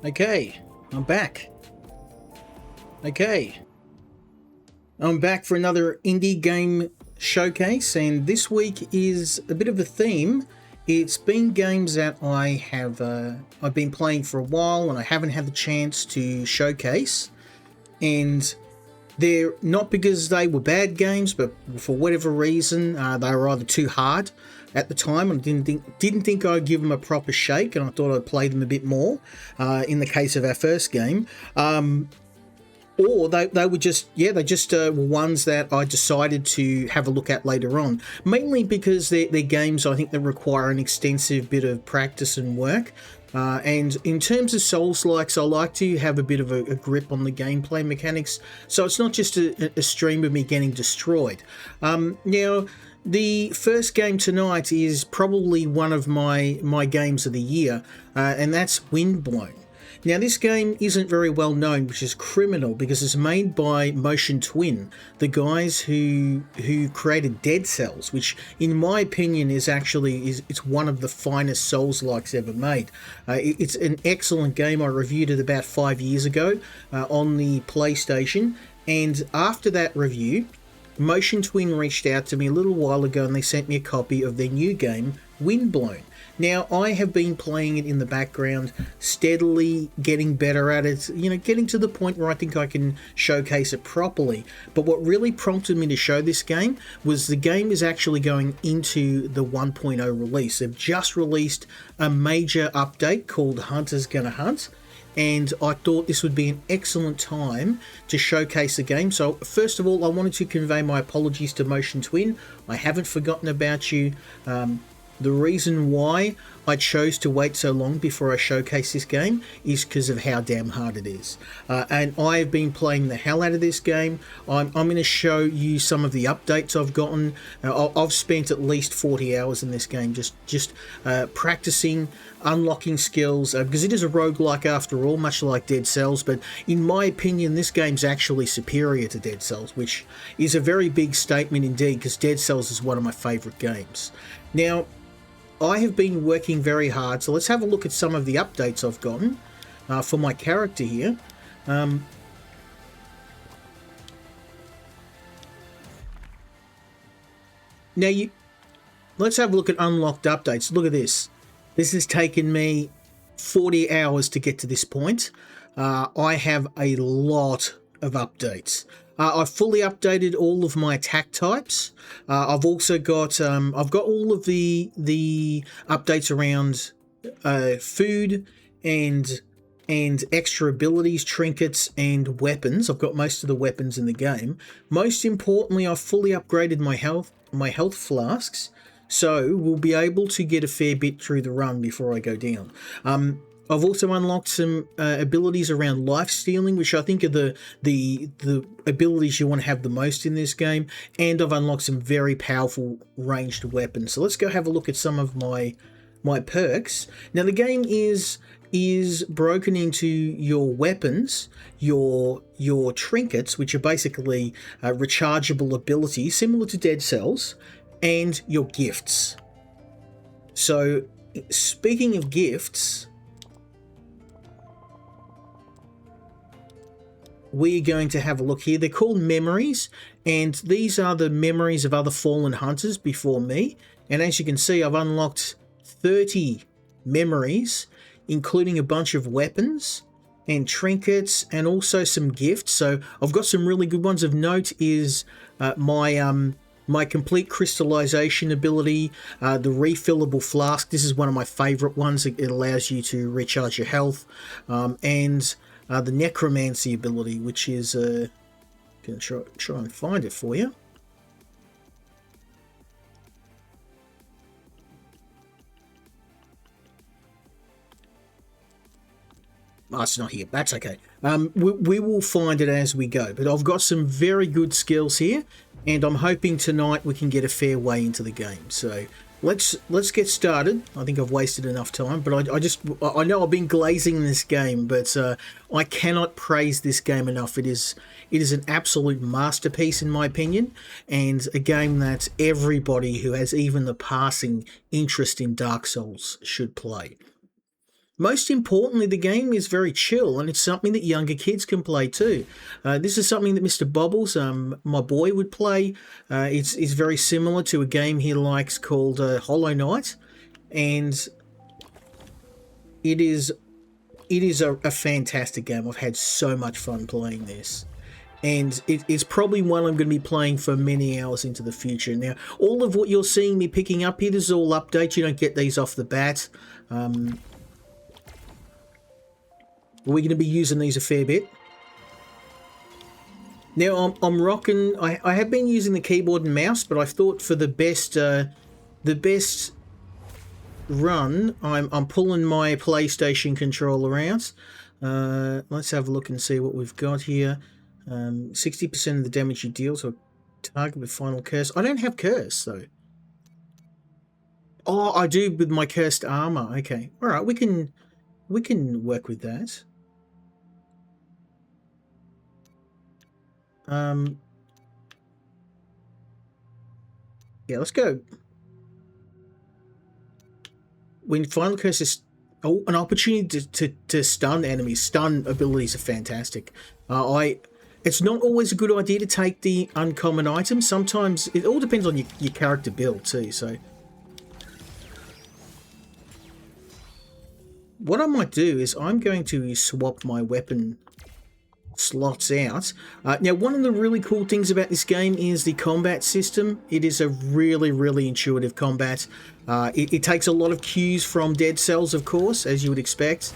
Okay, I'm back. I'm back for another indie game showcase, and this week is a bit of a theme. It's been games that I've been playing for a while and I haven't had the chance to showcase, and they're not because they were bad games, but for whatever reason they were either too hard at the time, and didn't think I'd give them a proper shake, and I thought I'd play them a bit more. In the case of our first game, or they were just were ones that I decided to have a look at later on, mainly because they're games I think that require an extensive bit of practice and work. And in terms of Souls-likes, I like to have a bit of a grip on the gameplay mechanics, so it's not just a stream of me getting destroyed. Now, the first game tonight is probably one of my games of the year, and that's Windblown. Now, this game isn't very well known, which is criminal because it's made by Motion Twin, the guys who created Dead Cells, which, in my opinion, it's one of the finest Souls-likes ever made. It's an excellent game. I reviewed it about 5 years ago on the PlayStation, and after that review, Motion Twin reached out to me a little while ago and they sent me a copy of their new game, Windblown. Now, I have been playing it in the background, steadily getting better at it, getting to the point where I think I can showcase it properly. But what really prompted me to show this game was the game is actually going into the 1.0 release. They've just released a major update called Hunter's Gonna Hunt, and I thought this would be an excellent time to showcase the game. So first of all, I wanted to convey my apologies to Motion Twin. I haven't forgotten about you. The reason why I chose to wait so long before I showcase this game is because of how damn hard it is. And I have been playing the hell out of this game. I'm going to show you some of the updates I've gotten. I've spent at least 40 hours in this game just practicing, unlocking skills, because it is a roguelike after all, much like Dead Cells. But in my opinion, this game's actually superior to Dead Cells, which is a very big statement indeed, because Dead Cells is one of my favourite games. Now, I have been working very hard, so let's have a look at some of the updates I've gotten for my character here. Let's have a look at unlocked updates. Look at this. This has taken me 40 hours to get to this point. I have a lot of updates. I've fully updated all of my attack types. I've also got all of the updates around food and extra abilities, trinkets, and weapons. I've got most of the weapons in the game. Most importantly, I've fully upgraded my health flasks, so we'll be able to get a fair bit through the run before I go down. I've also unlocked some abilities around life stealing, which I think are the abilities you want to have the most in this game, and I've unlocked some very powerful ranged weapons. So let's go have a look at some of my perks. Now, the game is broken into your weapons, your trinkets, which are basically rechargeable abilities similar to Dead Cells, and your gifts. So, speaking of gifts, we're going to have a look here. They're called memories, and these are the memories of other fallen hunters before me. And as you can see, I've unlocked 30 memories, including a bunch of weapons and trinkets and also some gifts. So I've got some really good ones. Of note is my complete crystallization ability, the refillable flask. This is one of my favorite ones. It allows you to recharge your health, and the necromancy ability, which is going to try and find it for you. Oh, it's not here. That's okay. We will find it as we go. But I've got some very good skills here, and I'm hoping tonight we can get a fair way into the game. So let's get started. I think I've wasted enough time, but I know I've been glazing this game, but I cannot praise this game enough. It is an absolute masterpiece in my opinion, and a game that everybody who has even the passing interest in Dark Souls should play. Most importantly, the game is very chill, and it's something that younger kids can play too. This is something that Mr. Bobbles, my boy, would play. It's very similar to a game he likes called Hollow Knight, and it is a fantastic game. I've had so much fun playing this. And it's probably one I'm going to be playing for many hours into the future. Now, all of what you're seeing me picking up here, this is all updates. You don't get these off the bat. We're going to be using these a fair bit. Now, I'm rocking... I have been using the keyboard and mouse, but I thought for the best run, I'm pulling my PlayStation controller out. Let's have a look and see what we've got here. 60% of the damage you deal to a target with final curse. I don't have curse though. Oh, I do with my cursed armor. Okay, all right, we can work with that. Yeah, let's go. When final curse is an opportunity to stun enemies. Stun abilities are fantastic. It's not always a good idea to take the uncommon item. Sometimes it all depends on your character build too. So what I might do is I'm going to swap my weapon slots out. Now, one of the really cool things about this game is the combat system. It is a really, really intuitive combat. It takes a lot of cues from Dead Cells, of course, as you would expect.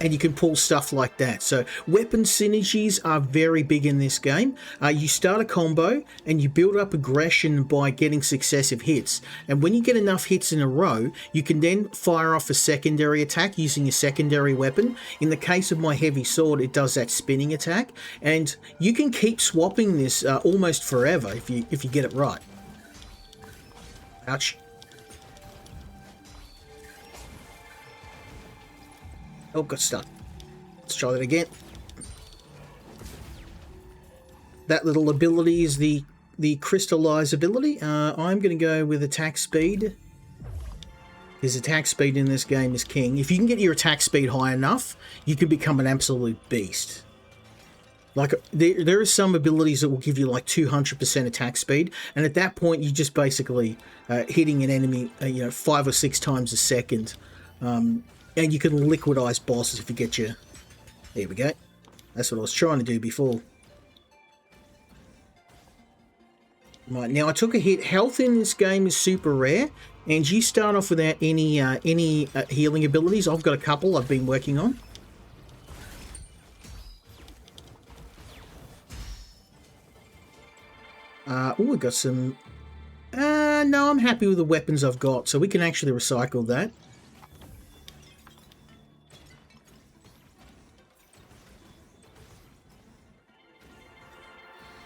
And you can pull stuff like that. So weapon synergies are very big in this game. You start a combo and you build up aggression by getting successive hits. And when you get enough hits in a row, you can then fire off a secondary attack using a secondary weapon. In the case of my heavy sword, it does that spinning attack. And you can keep swapping this almost forever if you get it right. Ouch. Oh, got stuck. Let's try that again. That little ability is the crystallize ability. I'm going to go with attack speed. His attack speed in this game is king. If you can get your attack speed high enough, you can become an absolute beast. Like, there are some abilities that will give you like 200% attack speed, and at that point, you're just basically hitting an enemy, 5 or 6 times a second. And you can liquidize bosses if you get your... There we go. That's what I was trying to do before. Right, now I took a hit. Health in this game is super rare, and you start off without any healing abilities. I've got a couple I've been working on. Oh, we've got some... no, I'm happy with the weapons I've got, so we can actually recycle that.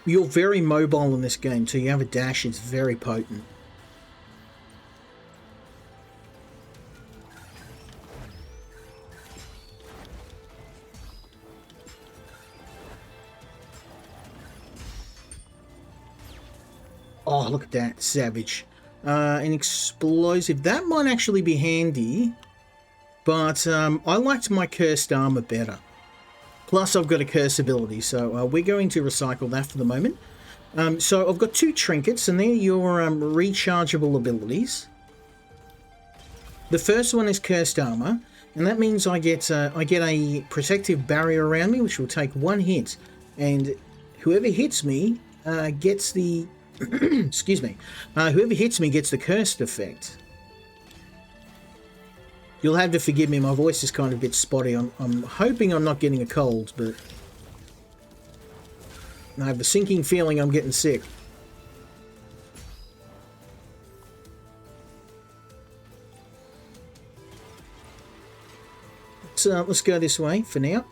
You're very mobile in this game too. You have a dash, it's very potent. Oh, look at that. Savage. An explosive. That might actually be handy, but I liked my cursed armor better. Plus, I've got a curse ability, so we're going to recycle that for the moment. So I've got 2 trinkets, and they're your rechargeable abilities. The first one is cursed armor, and that means I get a protective barrier around me, which will take 1 hit, and whoever hits me gets the excuse me. Whoever hits me gets the cursed effect. You'll have to forgive me, my voice is kind of a bit spotty. I'm hoping I'm not getting a cold, but I have a sinking feeling I'm getting sick. So let's go this way for now.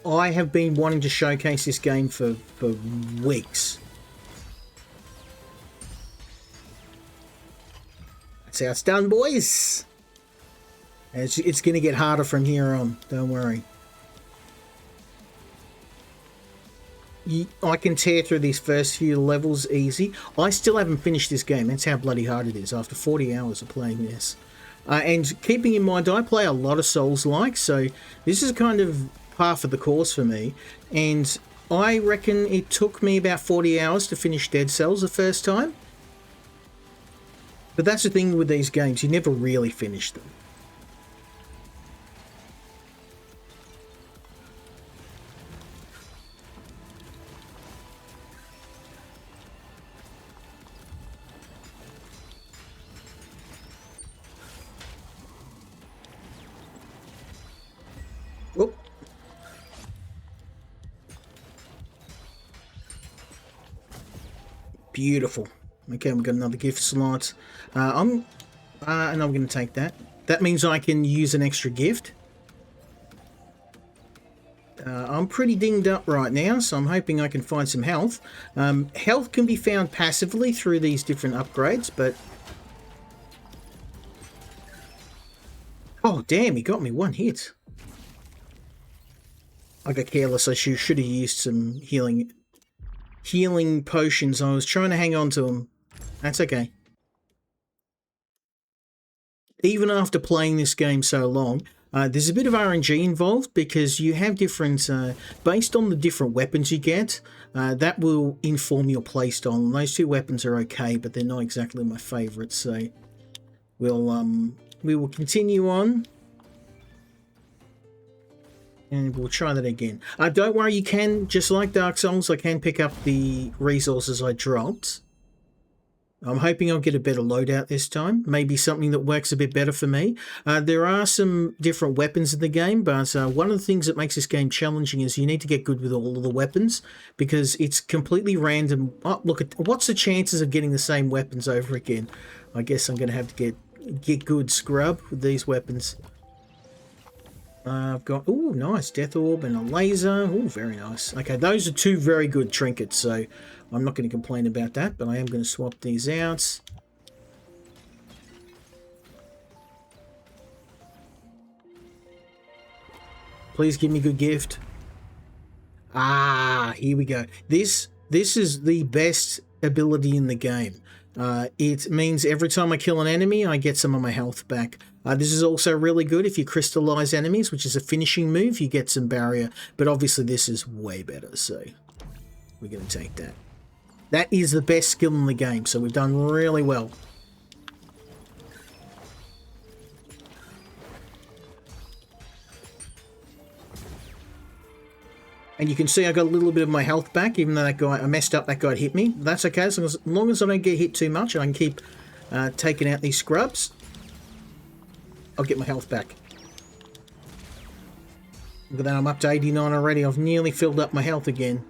I have been wanting to showcase this game for weeks. That's how it's done, boys. And it's going to get harder from here on. Don't worry. I can tear through these first few levels easy. I still haven't finished this game. That's how bloody hard it is after 40 hours of playing this. And keeping in mind, I play a lot of Souls-like, so this is kind of par for the course for me. And I reckon it took me about 40 hours to finish Dead Cells the first time. But that's the thing with these games, you never really finish them. Oh. Beautiful. Okay, we've got another gift slot. And I'm going to take that. That means I can use an extra gift. I'm pretty dinged up right now, so I'm hoping I can find some health. Health can be found passively through these different upgrades, but... Oh, damn, he got me one hit. I got careless. I should have used some healing potions. I was trying to hang on to them. That's okay. Even after playing this game so long, there's a bit of RNG involved because you have different, based on the different weapons you get, that will inform your playstyle. And those two weapons are okay, but they're not exactly my favourites. So we will continue on. And we'll try that again. Don't worry, you can, just like Dark Souls, I can pick up the resources I dropped. I'm hoping I'll get a better loadout this time. Maybe something that works a bit better for me. There are some different weapons in the game, but one of the things that makes this game challenging is you need to get good with all of the weapons because it's completely random. Oh, look at what's the chances of getting the same weapons over again? I guess I'm going to have to get good scrub with these weapons. I've got, oh, nice, Death Orb and a laser. Oh, very nice. Okay, those are two very good trinkets, so I'm not going to complain about that, but I am going to swap these out. Please give me a good gift. Ah, here we go. This is the best ability in the game. It means every time I kill an enemy, I get some of my health back. This is also really good if you crystallize enemies, which is a finishing move. You get some barrier, but obviously this is way better, so we're going to take that. That is the best skill in the game, so we've done really well. And you can see I got a little bit of my health back, even though that guy, I messed up, that guy hit me. That's okay, as long as I don't get hit too much, I can keep taking out these scrubs. I'll get my health back. Look at that, I'm up to 89 already. I've nearly filled up my health again.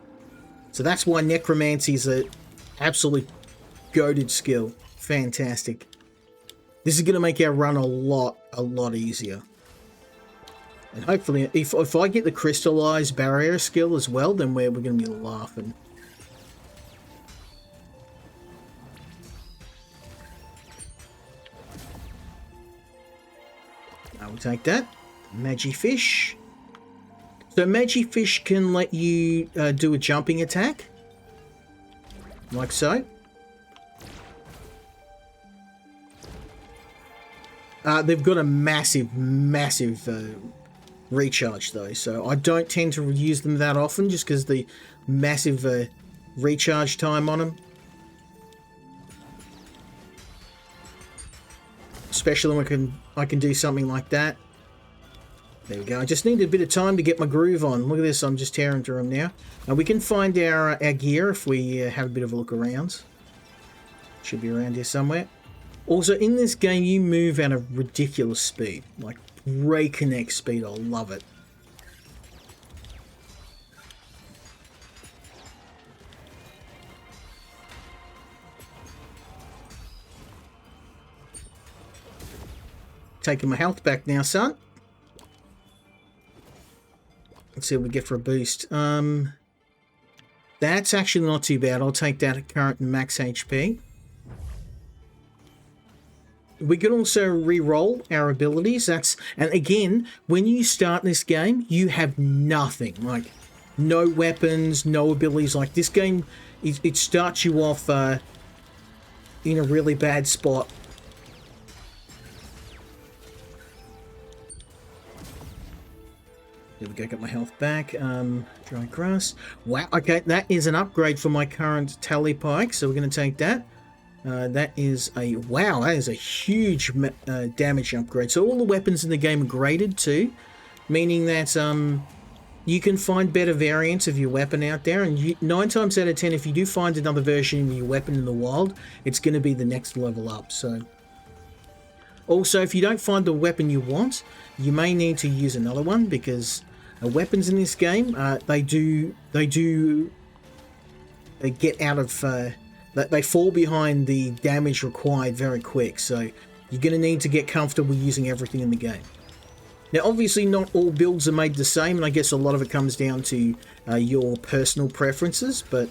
So that's why necromancy is an absolute goated skill. Fantastic. This is going to make our run a lot easier. And hopefully, if I get the crystallized barrier skill as well, then we're going to be laughing. I will take that. Magifish. So Magifish can let you do a jumping attack. Like so. They've got a massive recharge though, so I don't tend to use them that often just because the massive recharge time on them. Especially when I can do something like that. There we go. I just need a bit of time to get my groove on. Look at this, I'm just tearing through them now. We can find our gear if we have a bit of a look around. Should be around here somewhere. Also, in this game, you move at a ridiculous speed. Like, breakneck speed. I love it. Taking my health back now, son. Let's see what we get for a boost. That's actually not too bad. I'll take that at current and max HP. We can also re-roll our abilities. And again, when you start this game, you have nothing. Like, no weapons, no abilities. Like this game, it starts you off in a really bad spot. There we go, got my health back. Dry grass. Wow, okay, that is an upgrade for my current tally pike, so we're going to take that. That is a, wow, that is a huge damage upgrade. So all the weapons in the game are graded too, meaning that you can find better variants of your weapon out there, and 9 times out of 10, if you do find another version of your weapon in the wild, it's going to be the next level up. So also, if you don't find the weapon you want, you may need to use another one, because weapons in this game, they get out of they fall behind the damage required very quick, so you're going to need to get comfortable using everything in the game. Now obviously not all builds are made the same, and I guess a lot of it comes down to your personal preferences, but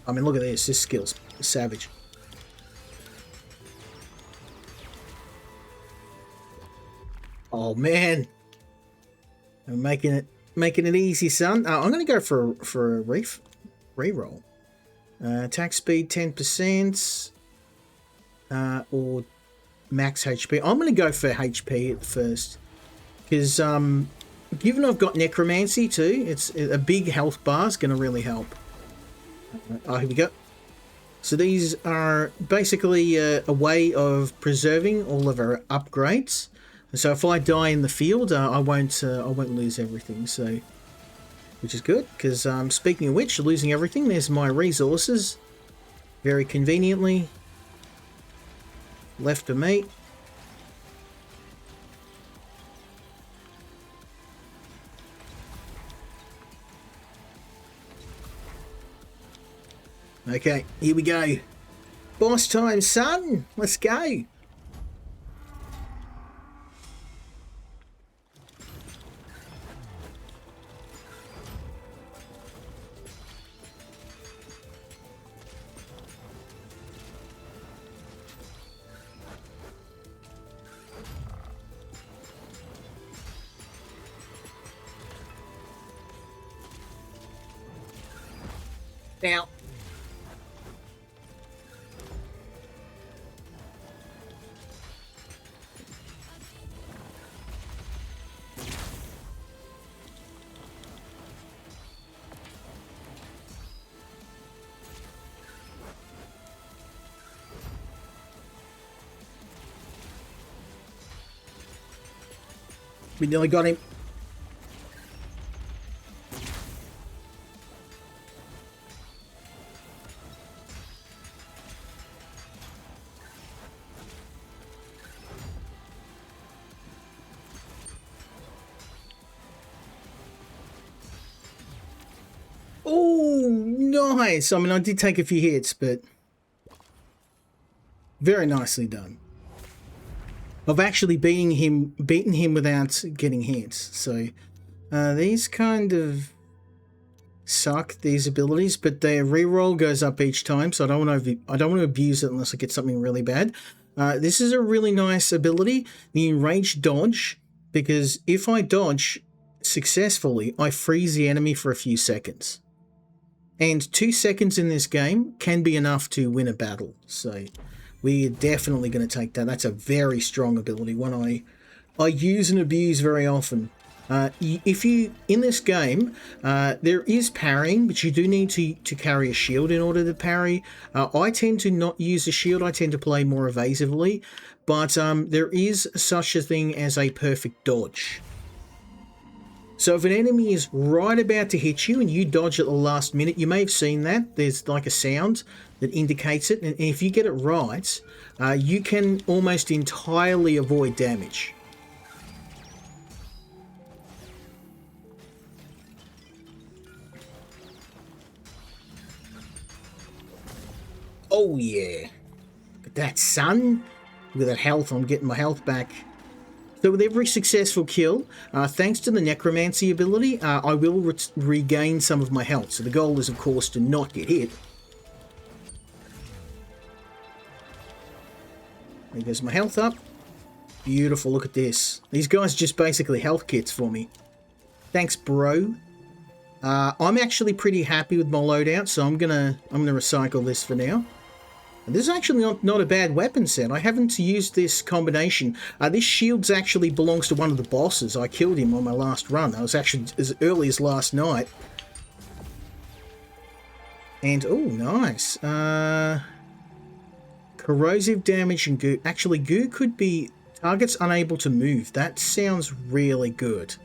I mean, look at this skill's savage. Oh man, I'm making it easy, son. I'm going to go for a reroll. Attack speed 10%, or max HP. I'm going to go for HP at first, because given I've got necromancy too, it's a big health bar is going to really help. Oh, here we go. So these are basically a way of preserving all of our upgrades. So if I die in the field, I won't lose everything. So, which is good, because speaking of which, losing everything, there's my resources, very conveniently left to me. Okay, here we go. Boss time, son. Let's go. Now, we nearly got him. Oh, nice. I mean, I did take a few hits, but very nicely done. I've actually beaten him without getting hits. So these kind of suck, these abilities, but their reroll goes up each time, so I don't want to abuse it unless I get something really bad. This is a really nice ability, the enraged dodge, because if I dodge successfully, I freeze the enemy for a few seconds. And 2 seconds in this game can be enough to win a battle. So we're definitely going to take that. That's a very strong ability, one I use and abuse very often. If you, in this game, there is parrying, but you do need to carry a shield in order to parry. I tend to not use a shield. I tend to play more evasively, but there is such a thing as a perfect dodge. So if an enemy is right about to hit you and you dodge at the last minute, you may have seen that. There's like a sound that indicates it. And if you get it right, you can almost entirely avoid damage. Oh yeah. Look at that, son. Look at that health. I'm getting my health back. So with every successful kill, thanks to the necromancy ability, I will regain some of my health. So the goal is, of course, to not get hit. There goes my health up. Beautiful, look at this. These guys are just basically health kits for me. Thanks, bro. I'm actually pretty happy with my loadout, so I'm gonna recycle this for now. And this is actually not a bad weapon set. I haven't used this combination. This shields actually belongs to one of the bosses. I killed him on my last run. That was actually as early as last night. And, oh, nice. Corrosive damage and goo. Actually, goo could be targets unable to move. That sounds really good.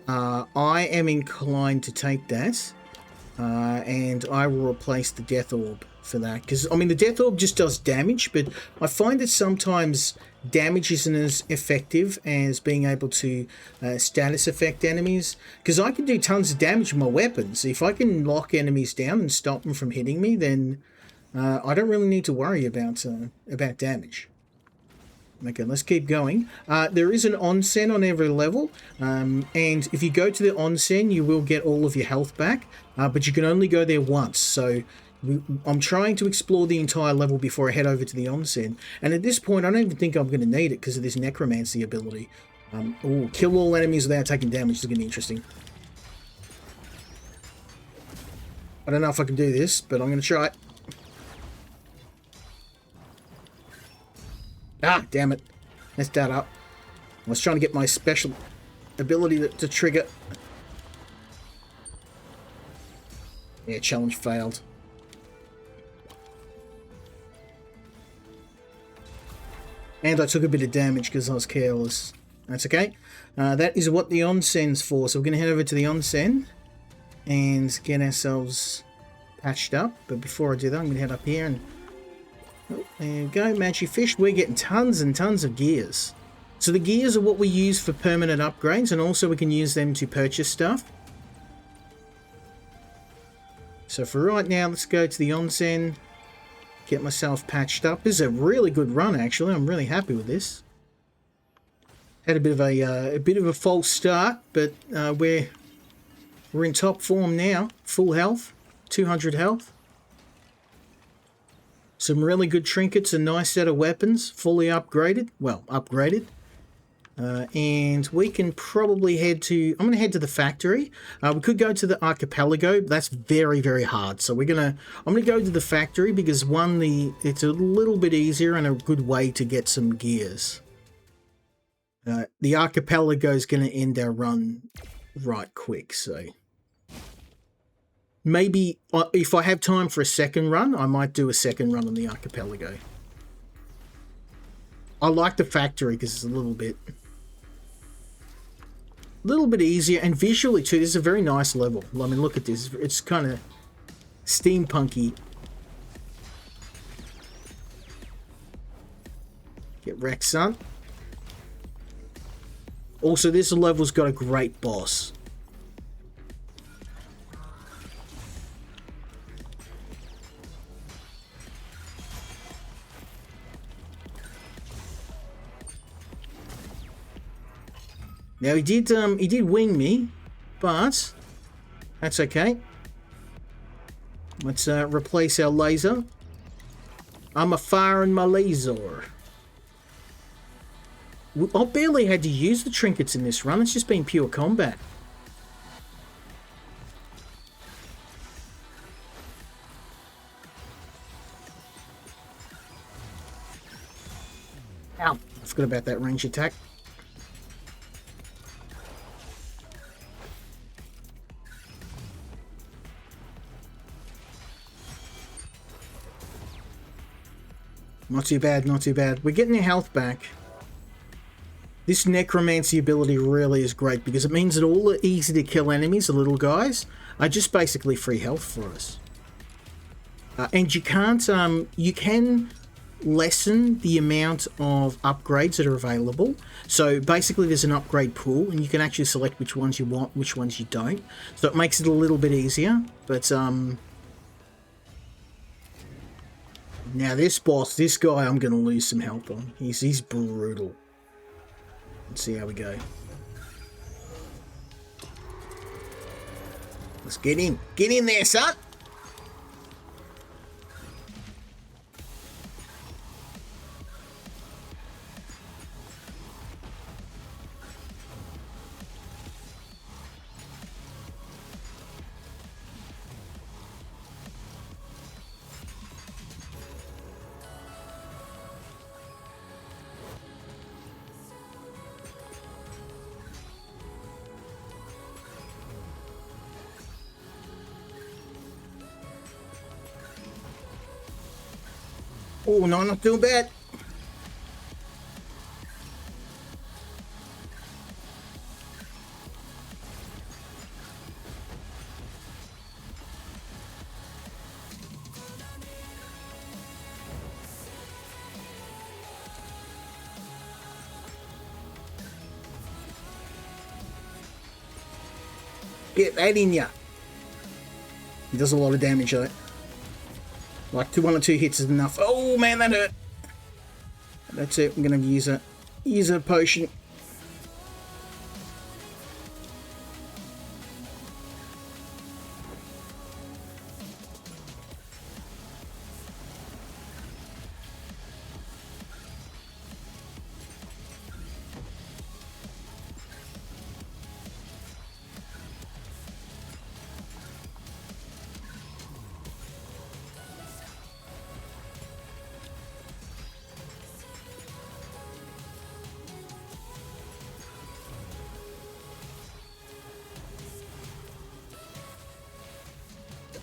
I am inclined to take that. And I will replace the Death Orb for that. Because, I mean, the Death Orb just does damage, but I find that sometimes damage isn't as effective as being able to status affect enemies. Because I can do tons of damage with my weapons. If I can lock enemies down and stop them from hitting me, then I don't really need to worry about damage. Okay, let's keep going. There is an onsen on every level, and if you go to the onsen, you will get all of your health back, but you can only go there once, so I'm trying to explore the entire level before I head over to the onsen, and at this point, I don't even think I'm going to need it because of this necromancy ability. Kill all enemies without taking damage is going to be interesting. I don't know if I can do this, but I'm going to try it. Ah, damn it. Messed that up. I was trying to get my special ability to trigger. Yeah, challenge failed. And I took a bit of damage because I was careless. That's okay. That is what the onsen's for. So we're going to head over to the onsen and get ourselves patched up. But before I do that, I'm going to head up here and... Oh, there you go, Magic Fish. We're getting tons and tons of gears. So the gears are what we use for permanent upgrades, and also we can use them to purchase stuff. So for right now, let's go to the onsen, get myself patched up. This is a really good run, actually. I'm really happy with this. Had a bit of a false start, but we're in top form now. Full health, 200 health. Some really good trinkets, a nice set of weapons, fully upgraded. Well, upgraded. And we can probably head to... I'm going to head to the factory. We could go to the archipelago, but that's very, very hard. So I'm going to go to the factory because, one, it's a little bit easier and a good way to get some gears. The archipelago is going to end our run right quick, so... Maybe if I have time for a second run, I might do a second run on the archipelago. I like the factory because it's a little bit easier, and visually too, this is a very nice level. I mean, look at this. It's kind of steampunky. Get wrecked, son. Also, this level's got a great boss. Now he did wing me, but that's okay. Let's replace our laser. I'm a firing my laser. I barely had to use the trinkets in this run. It's just been pure combat. Ow! I forgot about that range attack. Not too bad, not too bad. We're getting our health back. This necromancy ability really is great because it means that all the easy to kill enemies, the little guys, are just basically free health for us. And you can lessen the amount of upgrades that are available. So basically there's an upgrade pool and you can actually select which ones you want, which ones you don't. So it makes it a little bit easier, but now this boss, this guy, I'm going to lose some health on. He's brutal. Let's see how we go. Let's get in. Get in there, son! Oh, no, not doing bad. Get that in ya. He does a lot of damage though. Like 1 or 2 hits is enough. Oh man, that hurt. That's it. I'm gonna use a potion.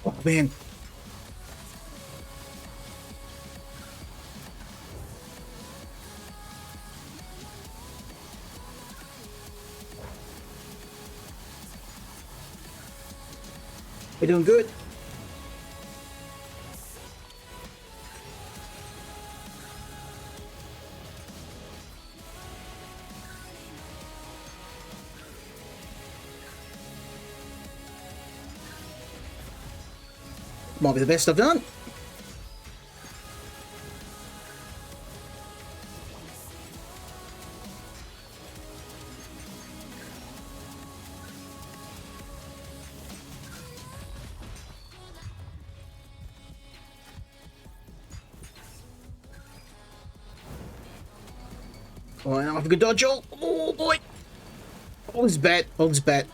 Oh man. We're doing good. Might be the best I've done. Oh, now I've got dodge all. Oh boy. All is bad. All is bad.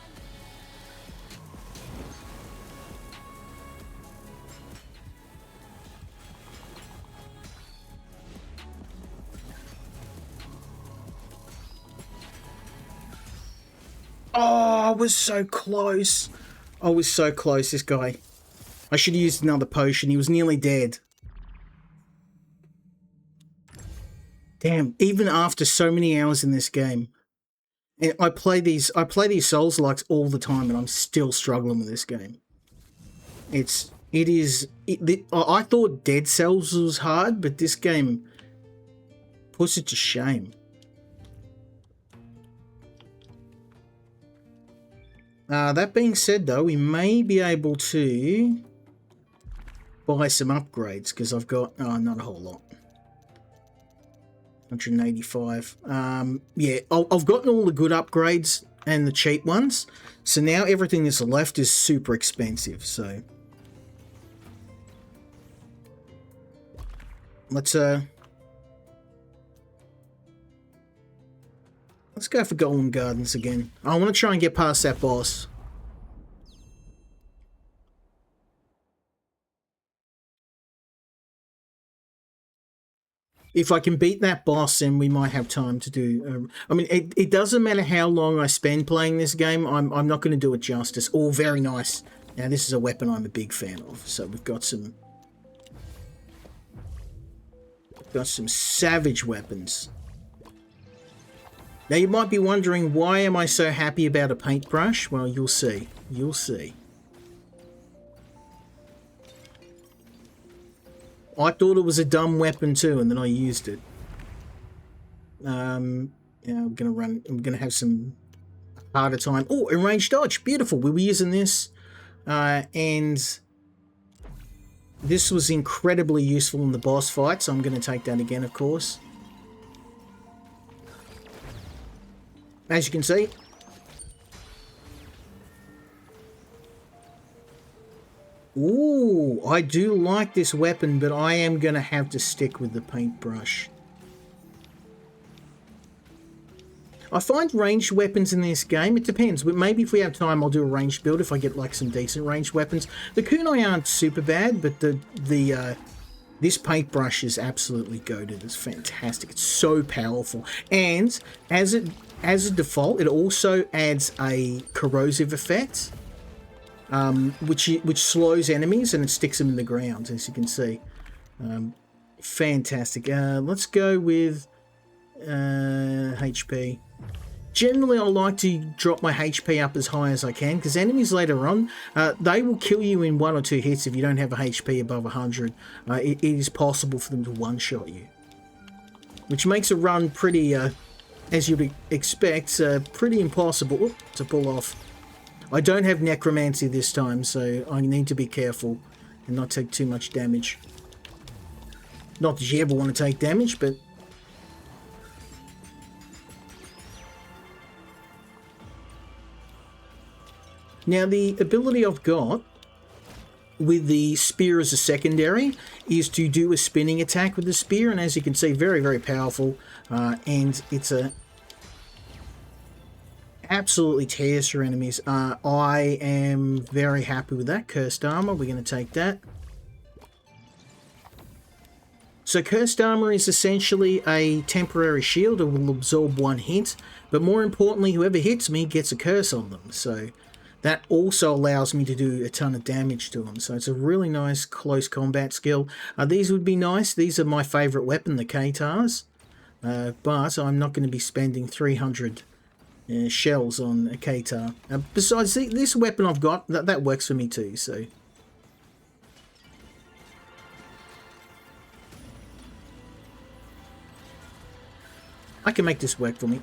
Oh, I was so close. I was so close, this guy. I should have used another potion. He was nearly dead. Damn, even after so many hours in this game. And I play these Souls-likes all the time and I'm still struggling with this game. I thought Dead Cells was hard, but this game puts it to shame. That being said, though, we may be able to buy some upgrades because I've got not a whole lot. 185. Yeah, I've gotten all the good upgrades and the cheap ones, so now everything that's left is super expensive. So let's go for Golden Gardens again. I want to try and get past that boss. If I can beat that boss, then we might have time to do... I mean, it doesn't matter how long I spend playing this game. I'm not going to do it justice. Oh, very nice. Now, this is a weapon I'm a big fan of. So we've got some... savage weapons. Now, you might be wondering, why am I so happy about a paintbrush? Well, you'll see. You'll see. I thought it was a dumb weapon too, and then I used it. Yeah, I'm gonna have some harder time. Oh, enraged dodge, beautiful. We were using this, and this was incredibly useful in the boss fight, so I'm gonna take that again, of course. As you can see. Ooh, I do like this weapon, but I am going to have to stick with the paintbrush. I find ranged weapons in this game, it depends, but maybe if we have time I'll do a ranged build if I get like some decent ranged weapons. The kunai aren't super bad, but this paintbrush is absolutely goated. It's fantastic. It's so powerful. And as a default, it also adds a corrosive effect. Which slows enemies and it sticks them in the ground, as you can see. Fantastic. Let's go with HP. Generally, I like to drop my HP up as high as I can, because enemies later on, they will kill you in 1 or 2 hits if you don't have a HP above 100. It is possible for them to one-shot you, which makes a run pretty, as you'd expect, pretty impossible to pull off. I don't have Necromancy this time, so I need to be careful and not take too much damage. Not that you ever want to take damage, but... Now, the ability I've got with the spear as a secondary is to do a spinning attack with the spear, and as you can see, very, very powerful, and it's a absolutely tears through enemies. I am very happy with that. Cursed Armor, we're going to take that. So Cursed Armor is essentially a temporary shield. It will absorb 1 hit, but more importantly, whoever hits me gets a curse on them, so that also allows me to do a ton of damage to them. So it's a really nice close combat skill. These would be nice. These are my favourite weapon, the Katars. But I'm not going to be spending 300 shells on a Katar. Besides, this weapon I've got, that works for me too. So I can make this work for me.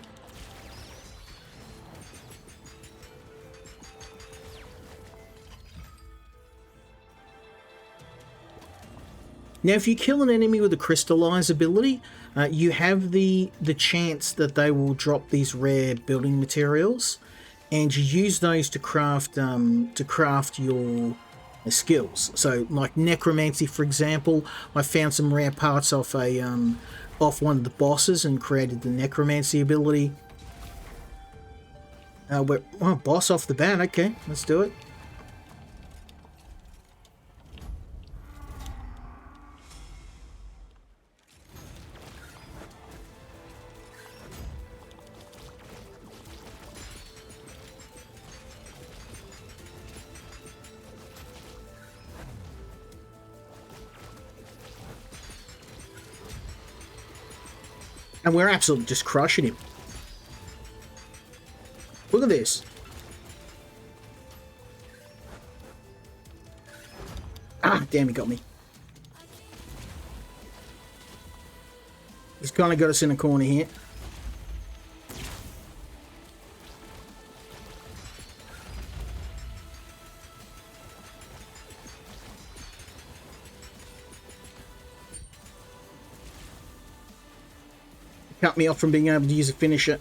Now, if you kill an enemy with a Crystallize ability, you have the chance that they will drop these rare building materials, and you use those to craft your skills. So, like Necromancy, for example, I found some rare parts off one of the bosses and created the Necromancy ability. Boss off the bat. Okay, let's do it. And we're absolutely just crushing him. Look at this. Ah, damn, he got me. He's kind of got us in a corner here. Cut me off from being able to use a finisher.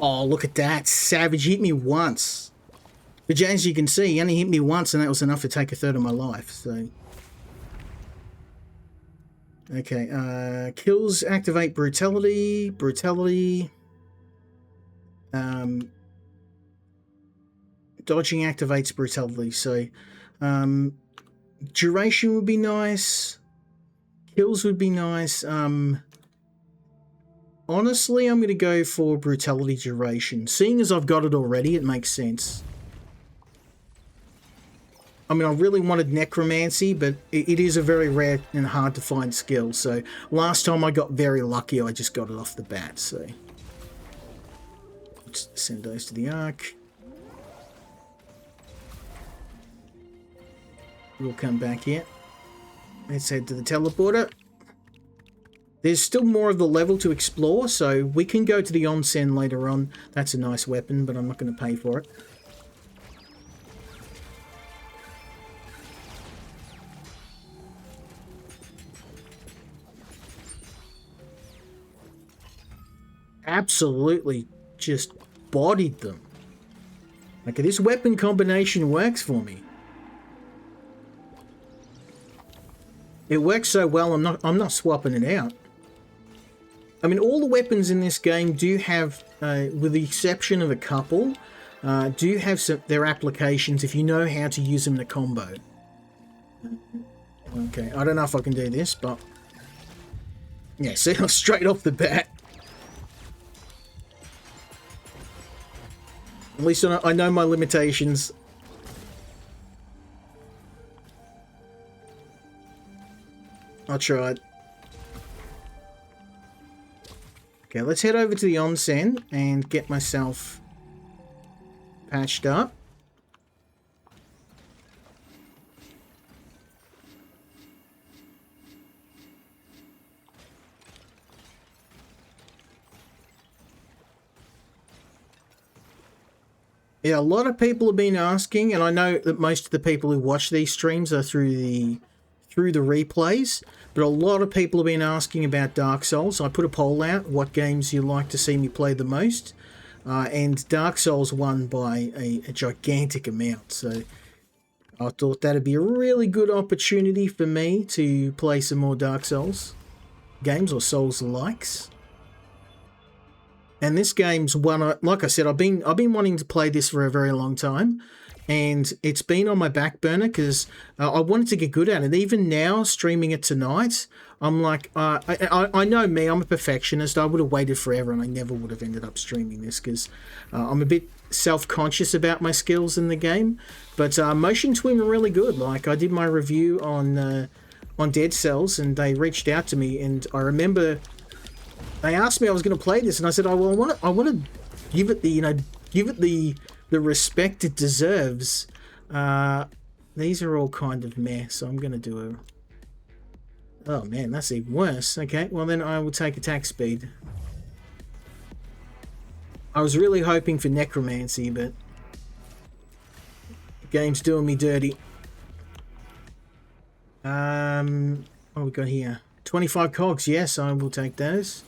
Oh, look at that. Savage hit me once. But as you can see, he only hit me once, and that was enough to take a third of my life. So, okay. Kills activate brutality. Brutality. Dodging activates brutality. So, duration would be nice. Kills would be nice. Honestly, I'm going to go for brutality duration. Seeing as I've got it already, it makes sense. I mean, I really wanted Necromancy, but it is a very rare and hard to find skill. So last time I got very lucky, I just got it off the bat. So let's send those to the Ark. We'll come back here. Let's head to the teleporter. There's still more of the level to explore, so we can go to the onsen later on. That's a nice weapon, but I'm not going to pay for it. Absolutely just bodied them. Okay, this weapon combination works for me. It works so well, I'm not swapping it out. I mean, all the weapons in this game do have, with the exception of a couple, do have their applications if you know how to use them in a combo. Okay, I don't know if I can do this, but... yeah, see, straight off the bat. At least I know my limitations. I tried. Okay, let's head over to the onsen and get myself patched up. Yeah, a lot of people have been asking, and I know that most of the people who watch these streams are through the replays, but a lot of people have been asking about Dark Souls. I put a poll out, what games you like to see me play the most, and Dark Souls won by a gigantic amount, so I thought that'd be a really good opportunity for me to play some more Dark Souls games, or Souls-likes. And this game's one, like I said, I've been wanting to play this for a very long time, and it's been on my back burner because I wanted to get good at it. Even now, streaming it tonight, I'm like, I know me, I'm a perfectionist. I would have waited forever, and I never would have ended up streaming this because I'm a bit self-conscious about my skills in the game. But Motion Twin were really good. Like, I did my review on Dead Cells, and they reached out to me, and I remember they asked me I was going to play this, and I said, "Oh well, I want to give it the respect it deserves." These are all kind of meh, so I'm going to do a. Oh man, that's even worse. Okay, well then I will take attack speed. I was really hoping for necromancy, but the game's doing me dirty. What we got here? 25 cogs. Yes, I will take those.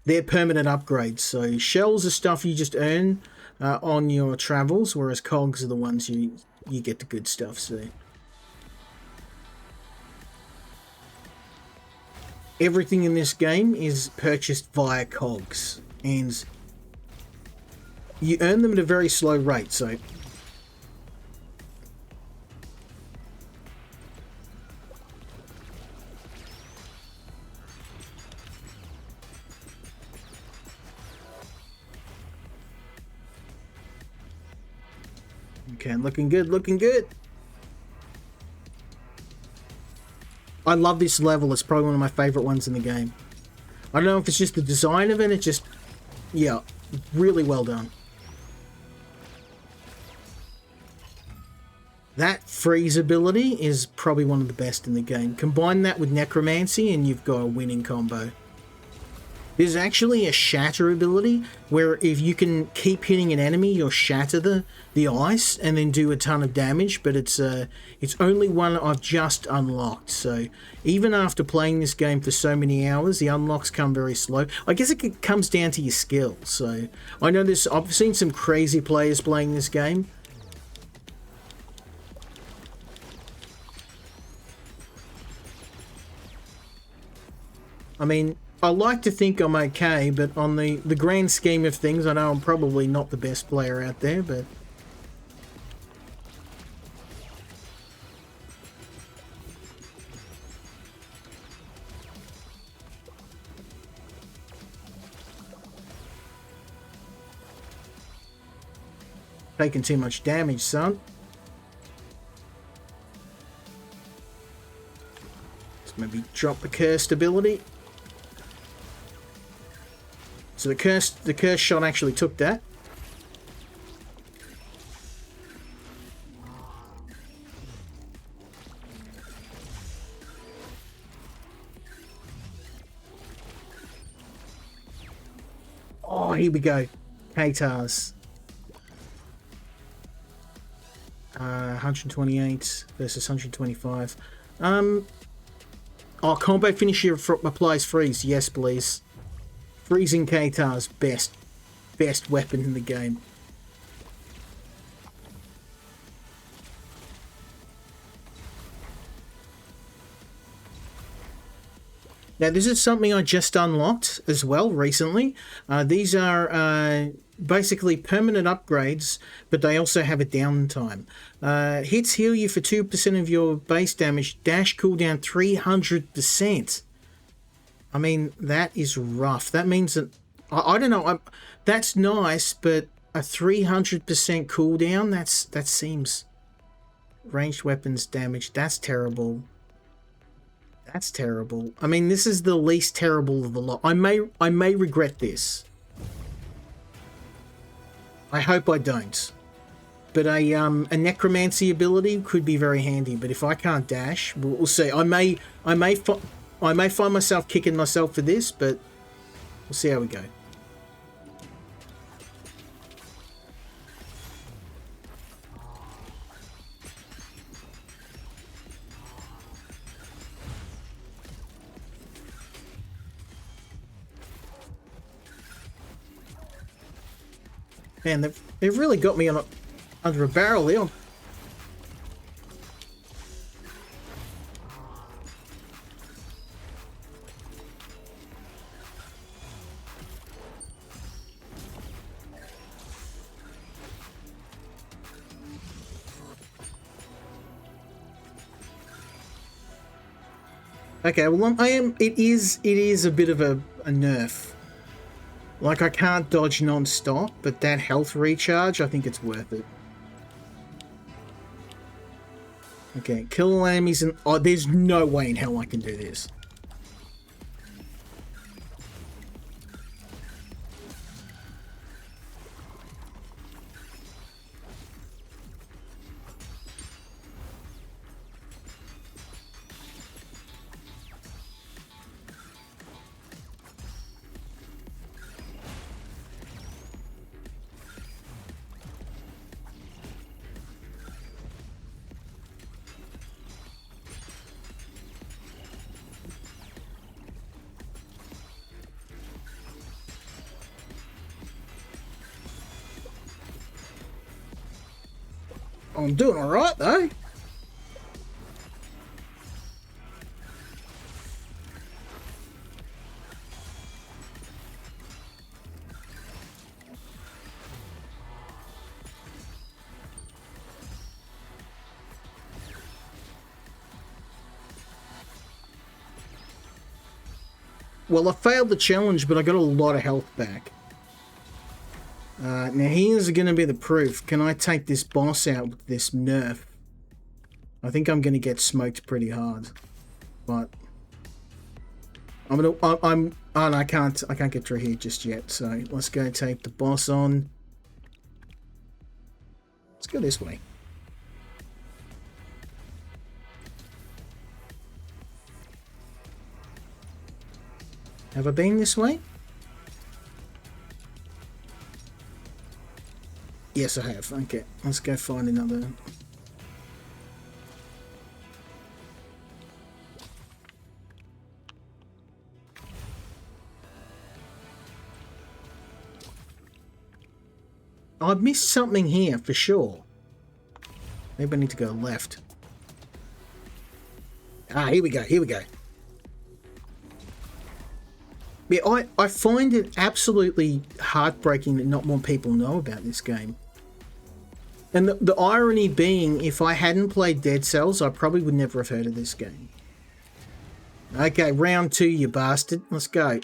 They're permanent upgrades, so shells are stuff you just earn on your travels, whereas cogs are the ones you get the good stuff. So everything in this game is purchased via cogs, and you earn them at a very slow rate. So okay, looking good, looking good. I love this level. It's probably one of my favorite ones in the game. I don't know if it's just the design of it. It's just, yeah, really well done. That freeze ability is probably one of the best in the game. Combine that with necromancy and you've got a winning combo. There's actually a shatter ability where if you can keep hitting an enemy, you'll shatter the ice and then do a ton of damage, but it's only one I've just unlocked. So even after playing this game for so many hours, the unlocks come very slow. I guess it comes down to your skill. So I know I've seen some crazy players playing this game. I mean, I like to think I'm okay, but on the grand scheme of things, I know I'm probably not the best player out there, but... taking too much damage, son. Let's maybe drop the cursed ability. So the cursed shot actually took that. Oh, here we go. Katars. 128 versus 125. Oh, combo finisher applies freeze. Yes, please. Freezing Katar's best weapon in the game. Now, this is something I just unlocked as well recently. These are basically permanent upgrades, but they also have a downtime. Hits heal you for 2% of your base damage. Dash cooldown 300%. I mean, that is rough. That means that... I don't know. That's nice, but a 300% cooldown, that seems... Ranged weapons damage, that's terrible. That's terrible. I mean, this is the least terrible of the lot. I may regret this. I hope I don't. But a necromancy ability could be very handy. But if I can't dash, we'll see. I may find myself kicking myself for this, but we'll see how we go. Man, they've really got me on under a barrel here. Okay, well, it is a bit of a nerf. Like, I can't dodge non-stop, but that health recharge, I think it's worth it. Okay, kill enemies and... Oh, there's no way in hell I can do this. I'm doing alright, though. Well, I failed the challenge, but I got a lot of health back. Now here's going to be the proof. Can I take this boss out with this nerf? I think I'm going to get smoked pretty hard, but oh no, I can't get through here just yet. So let's go take the boss on. Let's go this way. Have I been this way? Yes, I have. Okay, let's go find another. I've missed something here for sure. Maybe I need to go left. Ah, here we go. Here we go. Yeah, I find it absolutely heartbreaking that not more people know about this game. And the irony being, if I hadn't played Dead Cells, I probably would never have heard of this game. Okay, round 2, you bastard. Let's go.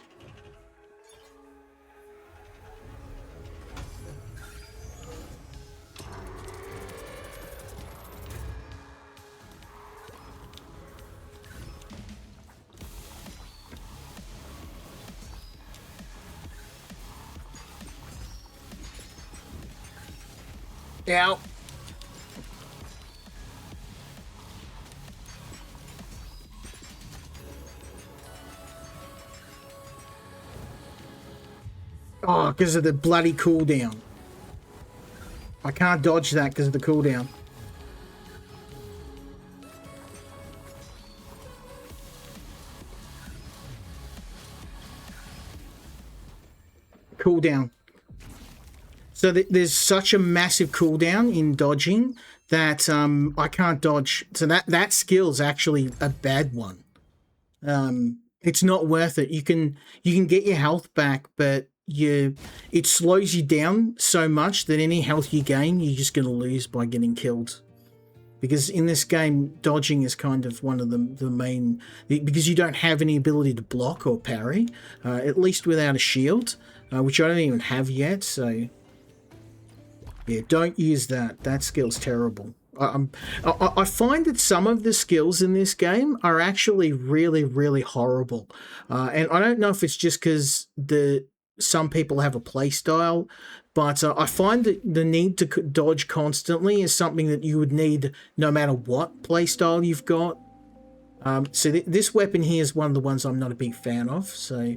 Ow. Oh, because of the bloody cooldown. I can't dodge that because of the cooldown. Cooldown. So there's such a massive cooldown in dodging that I can't dodge. So that skill's actually a bad one. It's not worth it. You can get your health back, but it slows you down so much that any health you gain, you're just going to lose by getting killed. Because in this game, dodging is kind of one of the main... Because you don't have any ability to block or parry, at least without a shield, which I don't even have yet, so... Yeah, don't use that. That skill's terrible. I find that some of the skills in this game are actually really, really horrible, and I don't know if it's just because some people have a play style, but I find that the need to dodge constantly is something that you would need no matter what play style you've got. So this weapon here is one of the ones I'm not a big fan of. So,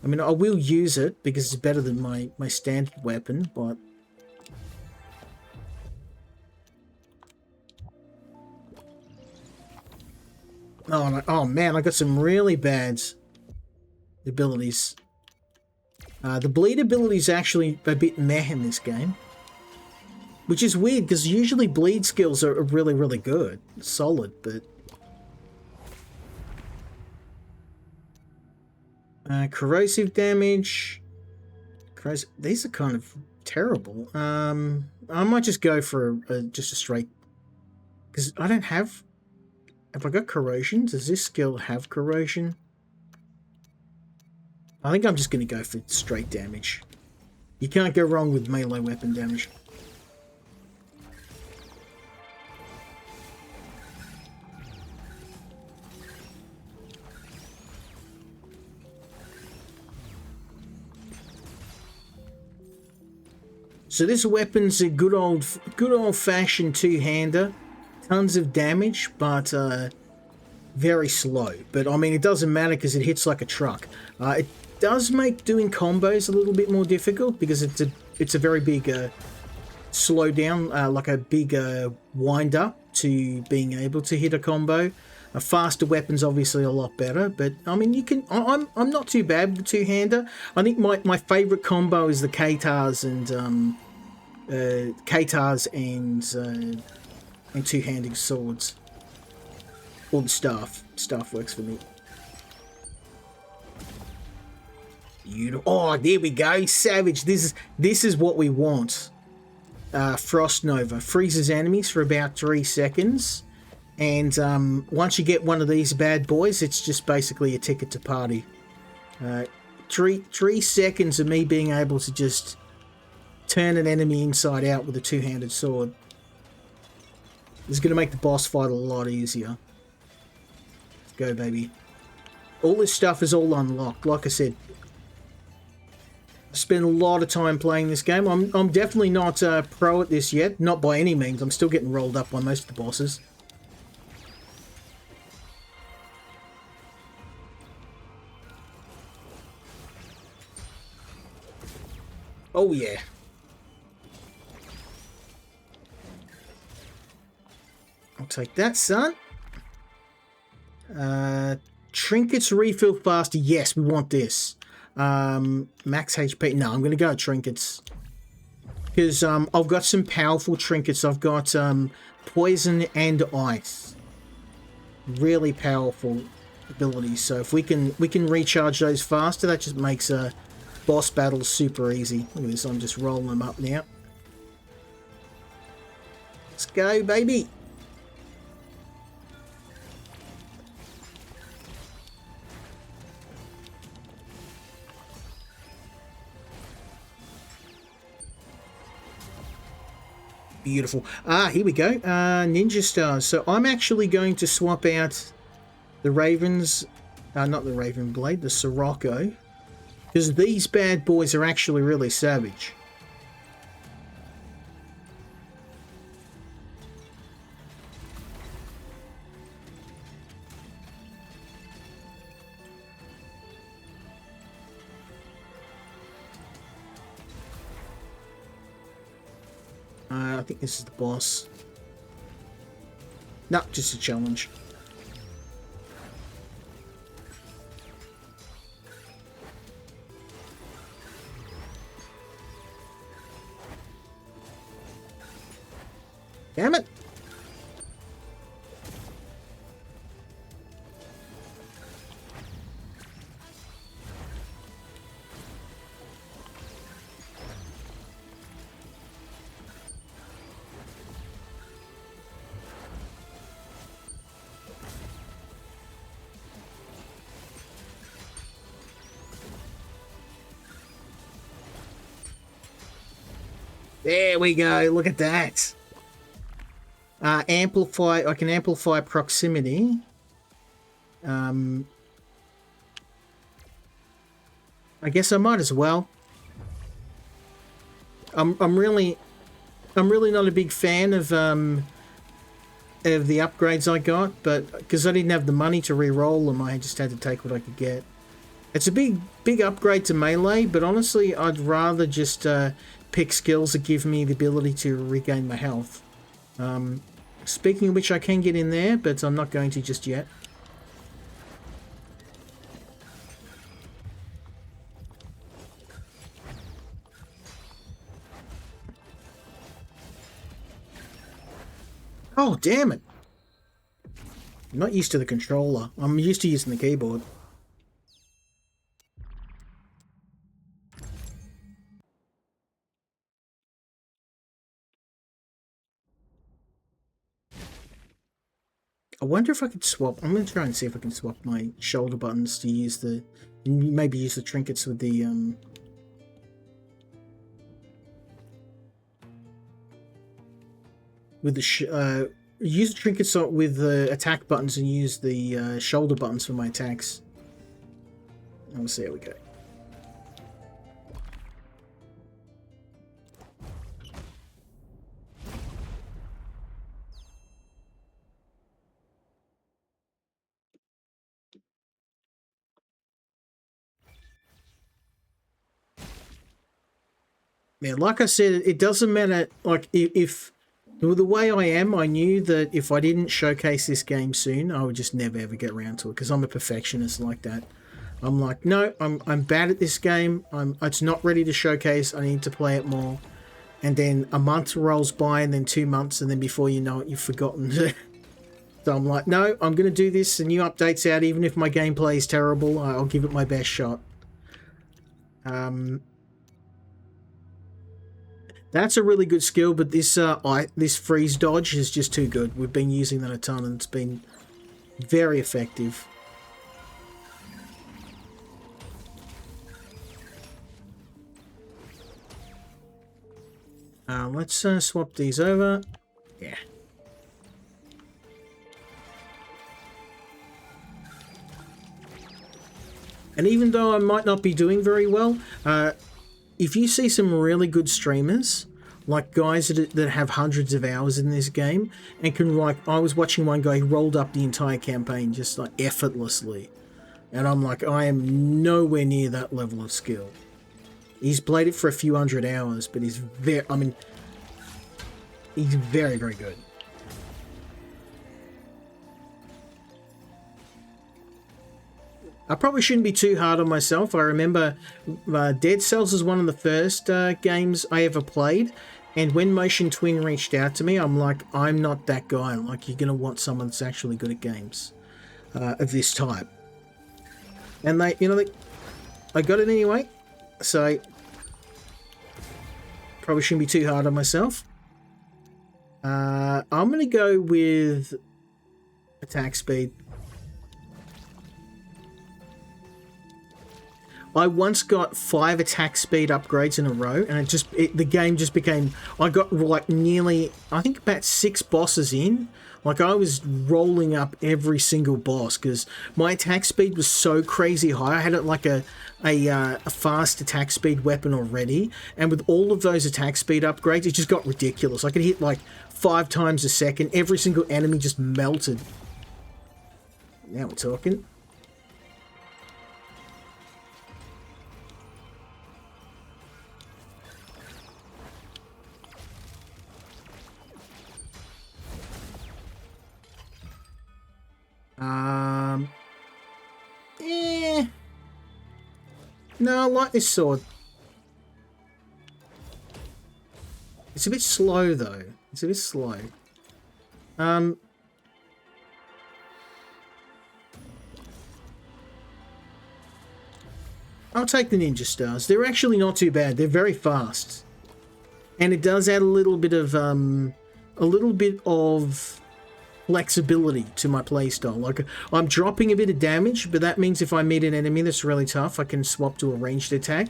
I mean, I will use it because it's better than my standard weapon, but. Oh, no, oh man, I got some really bad abilities. The bleed ability is actually a bit meh in this game. Which is weird, because usually bleed skills are really, really good. Solid, but... corrosive damage. These are kind of terrible. I might just go for just a straight... Because I don't have... Have I got corrosion? Does this skill have corrosion? I think I'm just going to go for straight damage. You can't go wrong with melee weapon damage. So this weapon's a good old-fashioned two-hander. Tons of damage, but very slow. But I mean, it doesn't matter because it hits like a truck. It does make doing combos a little bit more difficult because it's a very big slowdown, like a big wind up to being able to hit a combo. A faster weapon's obviously a lot better, but I mean, you can. I'm not too bad with the two-hander. I think my favorite combo is the Katars and two-handed swords. Or the staff. Staff works for me. Beautiful. Oh, there we go. Savage. This is what we want. Frost Nova. Freezes enemies for about 3 seconds. And once you get one of these bad boys, it's just basically a ticket to party. 3 seconds of me being able to just turn an enemy inside out with a two-handed sword. This is going to make the boss fight a lot easier. Let's go, baby. All this stuff is all unlocked. Like I said, I spent a lot of time playing this game. I'm definitely not pro at this yet. Not by any means. I'm still getting rolled up by most of the bosses. Oh, yeah. I'll take that, son. Trinkets refill faster. Yes, we want this. Max HP. No, I'm going to go trinkets. Because I've got some powerful trinkets. I've got poison and ice. Really powerful abilities. So if we can recharge those faster, that just makes boss battles super easy. Look at this. I'm just rolling them up now. Let's go, baby. Beautiful. Here we go. Ninja stars. So I'm actually going to swap out the Ravens, not the Raven Blade, the Sirocco, because these bad boys are actually really savage. I think this is the boss. No, just a challenge. Damn it! There we go. Look at that. Amplify. I can amplify proximity. I guess I might as well. I'm really not a big fan of the upgrades I got, but because I didn't have the money to re-roll them, I just had to take what I could get. It's a big upgrade to melee, but honestly, I'd rather just pick skills that give me the ability to regain my health. Speaking of which, I can get in there, but I'm not going to just yet. Oh, damn it. I'm not used to the controller. I'm used to using the keyboard. I wonder if I could swap. I'm going to try and see if I can swap my shoulder buttons to use the... Maybe use the trinkets with the... use the trinkets with the attack buttons and use the shoulder buttons for my attacks. I'll see how we go. Yeah, like I said, it doesn't matter. Like, if the way I am, I knew that if I didn't showcase this game soon, I would just never ever get around to it, because I'm a perfectionist like that. I'm like, no, I'm bad at this game. It's not ready to showcase. I need to play it more. And then a month rolls by, and then 2 months, and then before you know it, you've forgotten. So I'm like, no, I'm going to do this. The new update's out. Even if my gameplay is terrible, I'll give it my best shot. That's a really good skill, but this freeze dodge is just too good. We've been using that a ton, and it's been very effective. Let's swap these over. Yeah. And even though I might not be doing very well, if you see some really good streamers, like guys that have hundreds of hours in this game, and can, like, I was watching one guy who rolled up the entire campaign just like effortlessly. And I'm like, I am nowhere near that level of skill. He's played it for a few hundred hours, but he's very, I mean, he's very, very good. I probably shouldn't be too hard on myself. I remember Dead Cells is one of the first games I ever played, and when Motion Twin reached out to me, I'm like, I'm not that guy. Like, you're going to want someone that's actually good at games of this type. And they, I got it anyway, so probably shouldn't be too hard on myself. I'm going to go with attack speed. I once got 5 attack speed upgrades in a row, and the game just became... I got like nearly, I think about 6 bosses in. Like, I was rolling up every single boss because my attack speed was so crazy high. I had it like a fast attack speed weapon already, and with all of those attack speed upgrades, it just got ridiculous. I could hit like 5 times a second. Every single enemy just melted. Now we're talking. No, I like this sword. It's a bit slow though. It's a bit slow. I'll take the ninja stars. They're actually not too bad. They're very fast. And it does add a little bit of flexibility to my playstyle. Like, I'm dropping a bit of damage, but that means if I meet an enemy that's really tough, I can swap to a ranged attack.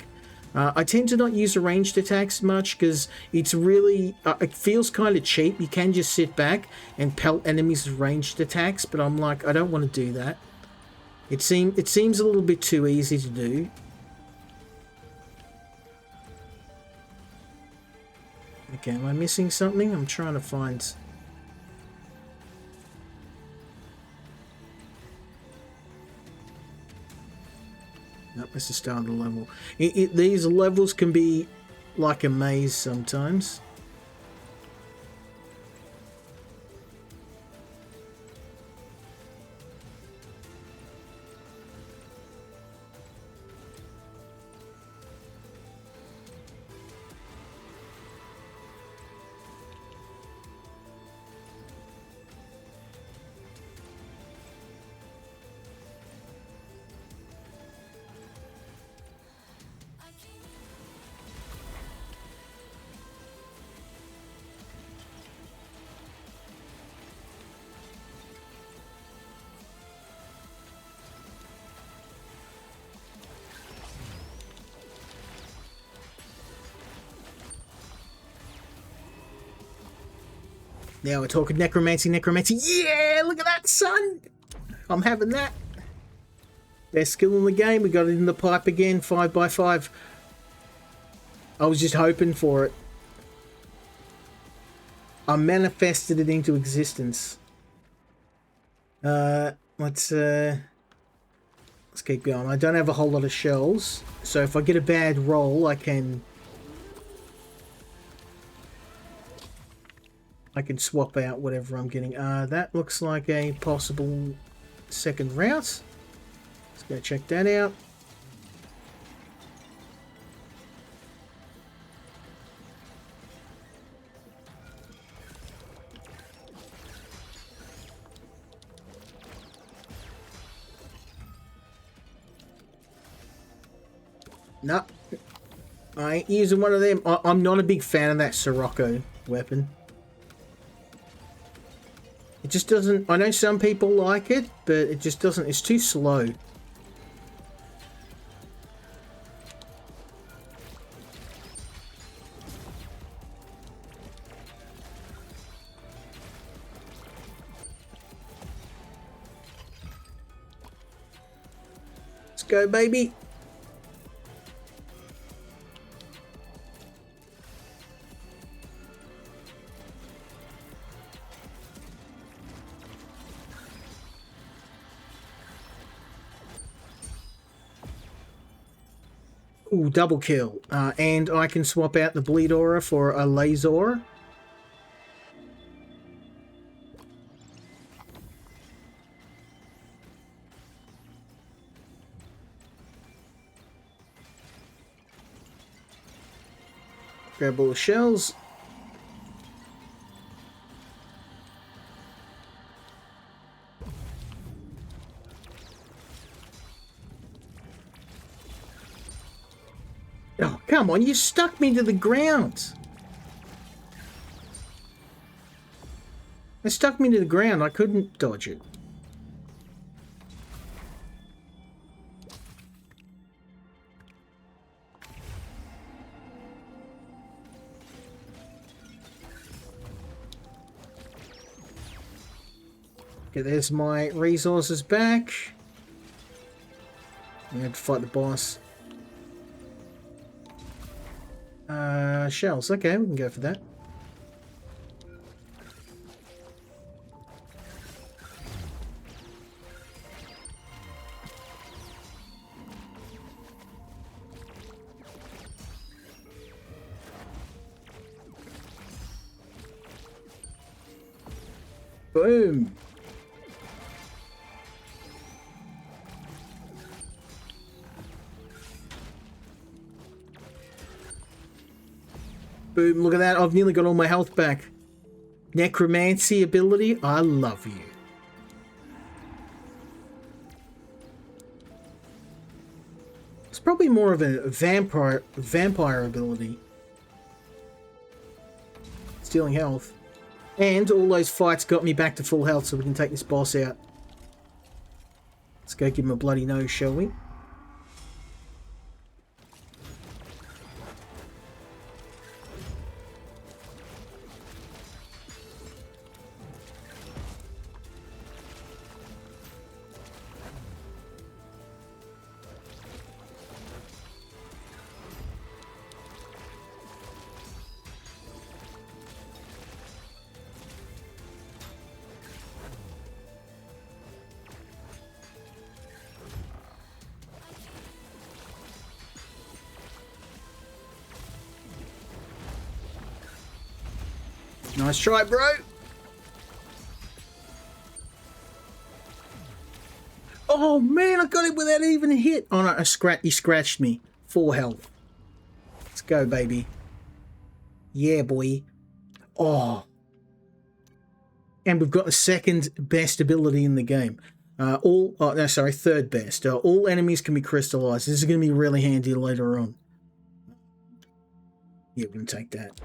I tend to not use the ranged attacks much because it's really, it feels kind of cheap. You can just sit back and pelt enemies with ranged attacks, but I'm like, I don't want to do that. It seems a little bit too easy to do. Okay, am I missing something? I'm trying to find... Nope, that's the start of the level. These levels can be like a maze sometimes. Now we're talking necromancy. Yeah, look at that, son! I'm having that. Best skill in the game. We got it in the pipe again, 5x5. I was just hoping for it. I manifested it into existence. Let's keep going. I don't have a whole lot of shells, so if I get a bad roll, I can swap out whatever I'm getting. That looks like a possible second route. Let's go check that out. No, I ain't using one of them. I'm not a big fan of that Sirocco weapon. It just doesn't... I know some people like it, but it just doesn't... It's too slow. Let's go, baby. Ooh, double kill. And I can swap out the bleed aura for a laser. Grab all the shells. Oh, come on, you stuck me to the ground. It stuck me to the ground. I couldn't dodge it. Okay, there's my resources back. I have to fight the boss. Shells. Okay, we can go for that. Boom. Boom, look at that. I've nearly got all my health back. Necromancy ability, I love you. It's probably more of a vampire ability. Stealing health. And all those fights got me back to full health so we can take this boss out. Let's go give him a bloody nose, shall we? Nice try, bro. Oh, man, I got it without even a hit. Oh, no, he scratched me. 4 health. Let's go, baby. Yeah, boy. Oh. And we've got the second best ability in the game. Third best. All enemies can be crystallized. This is going to be really handy later on. Yeah, we're going to take that.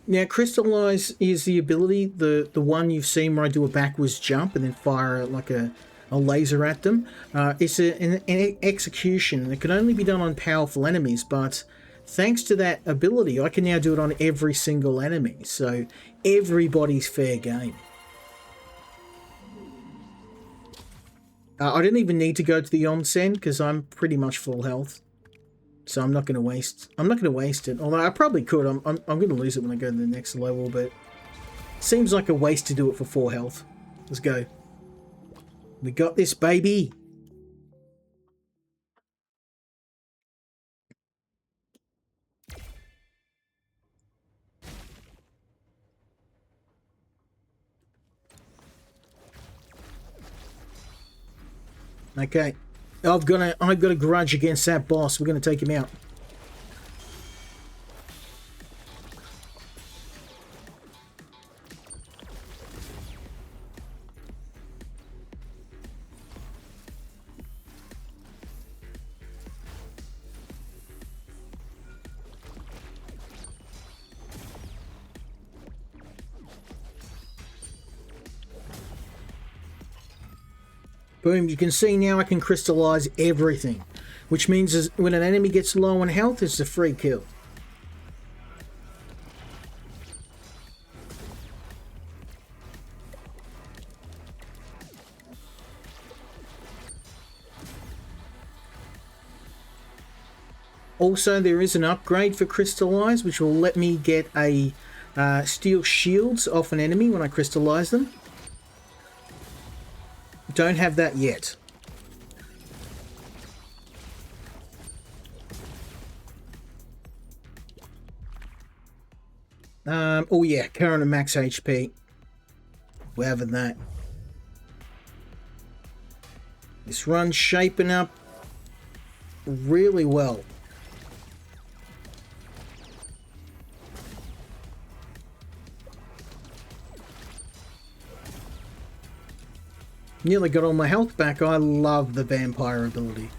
Now, crystallize is the ability, the one you've seen where I do a backwards jump and then fire like a laser at them. It's an execution, and it can only be done on powerful enemies, but thanks to that ability, I can now do it on every single enemy, so everybody's fair game. I didn't even need to go to the onsen because I'm pretty much full health. So I'm not going to waste. I'm not going to waste it. Although I probably could. I'm going to lose it when I go to the next level. But seems like a waste to do it for 4 health. Let's go. We got this, baby. Okay. I've got a grudge against that boss. We're going to take him out. Boom, you can see now I can crystallize everything, which means when an enemy gets low on health, it's a free kill. Also, there is an upgrade for crystallize, which will let me get a steel shields off an enemy when I crystallize them. Don't have that yet. Oh yeah, current and max HP. We're having that. This run's shaping up really well. Nearly got all my health back. I love the vampire ability.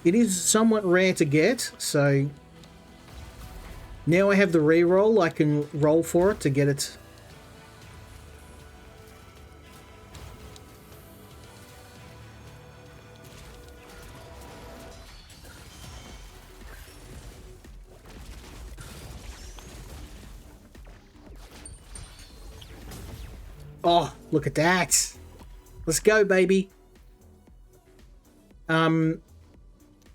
It is somewhat rare to get, so now I have the reroll. I can roll for it to get it. Oh, look at that. Let's go, baby.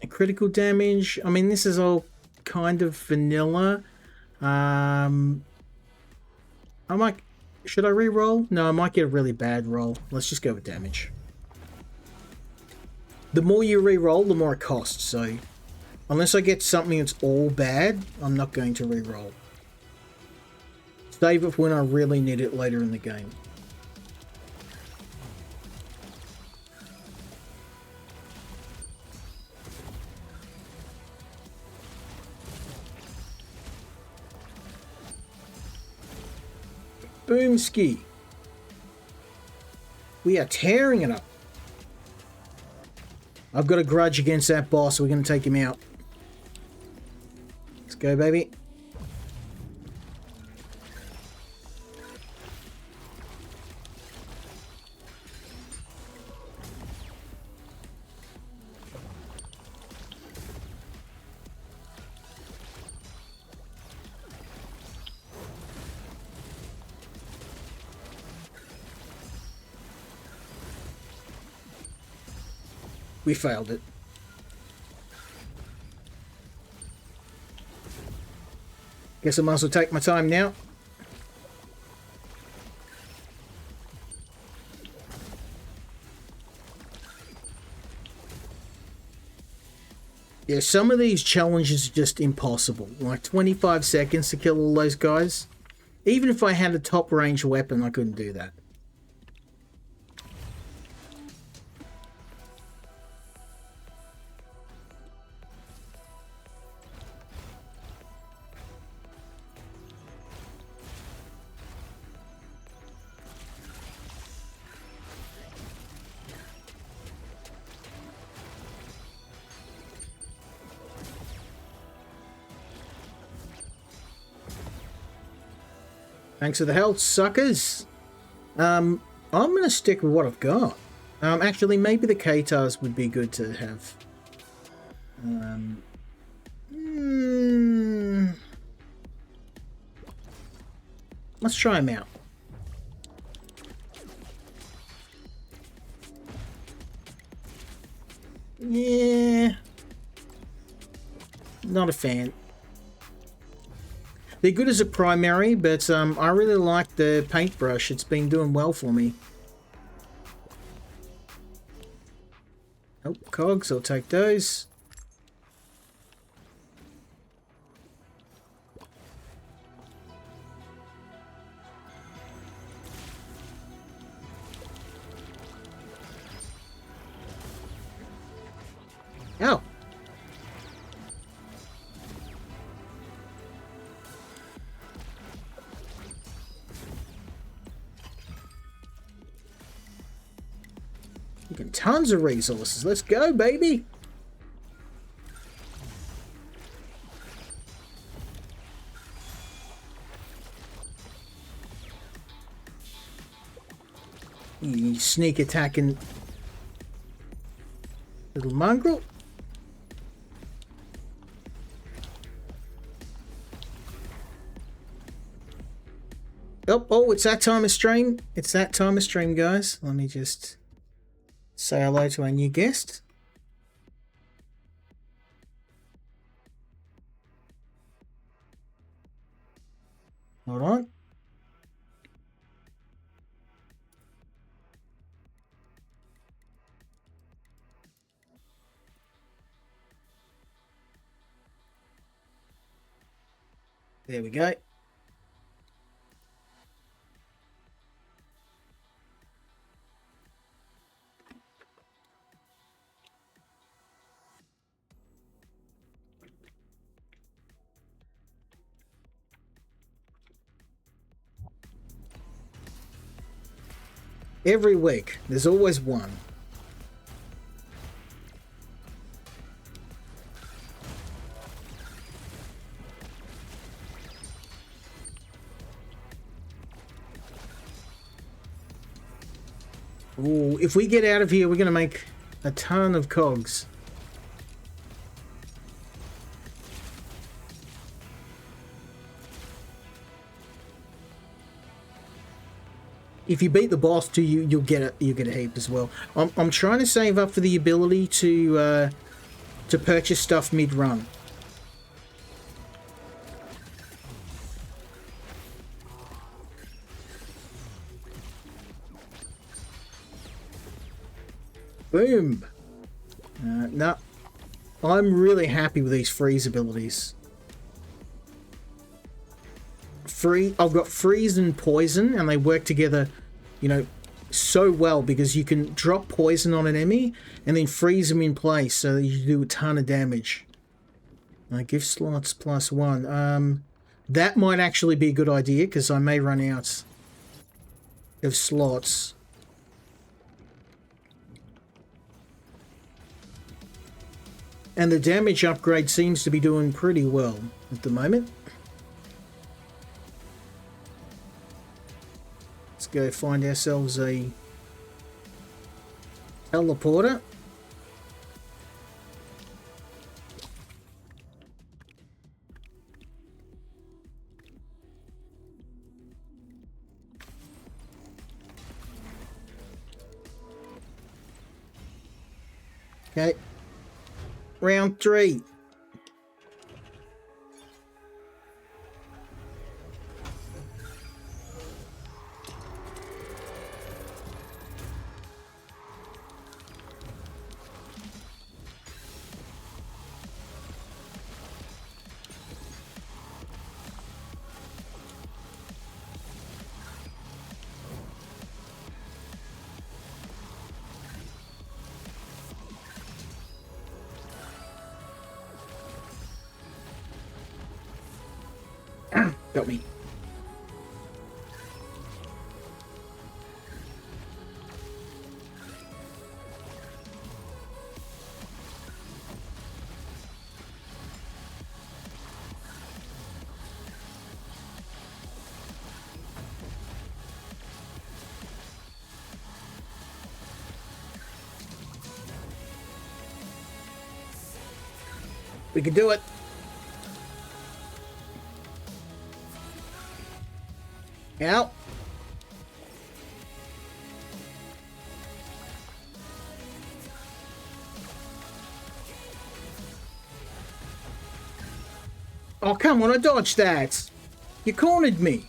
Critical damage. I mean, this is all kind of vanilla. I might... Should I re-roll? No, I might get a really bad roll. Let's just go with damage. The more you re-roll, the more it costs, so... Unless I get something that's all bad, I'm not going to re-roll. Save it for when I really need it later in the game. Boomski. We are tearing it up. I've got a grudge against that boss, so we're going to take him out. Let's go, baby. We failed it. Guess I might as well take my time now. Yeah, some of these challenges are just impossible. Like 25 seconds to kill all those guys. Even if I had a top range weapon, I couldn't do that. Thanks for the health, suckers. I'm going to stick with what I've got. Actually, maybe the Katars would be good to have. Let's try them out. Yeah. Not a fan. They're good as a primary, but I really like the paintbrush. It's been doing well for me. Oh, cogs, I'll take those. Oh. You can tons of resources. Let's go, baby. You sneak attacking little mongrel. Oh, it's that time of stream. It's that time of stream, guys. Let me just say hello to our new guest. Hold on. There we go. Every week, there's always one. Ooh, if we get out of here, we're going to make a ton of cogs. If you beat the boss too, you'll get a heap as well. I'm trying to save up for the ability to purchase stuff mid-run. Boom. No, I'm really happy with these freeze abilities. I've got freeze and poison, and they work together, you know, so well, because you can drop poison on an enemy and then freeze them in place so that you do a ton of damage. Gift slots +1. That might actually be a good idea, because I may run out of slots. And the damage upgrade seems to be doing pretty well at the moment. Let's go find ourselves a teleporter. Okay. Round 3. Got me. We can do it. Out. Oh, come on, I dodged that. You cornered me.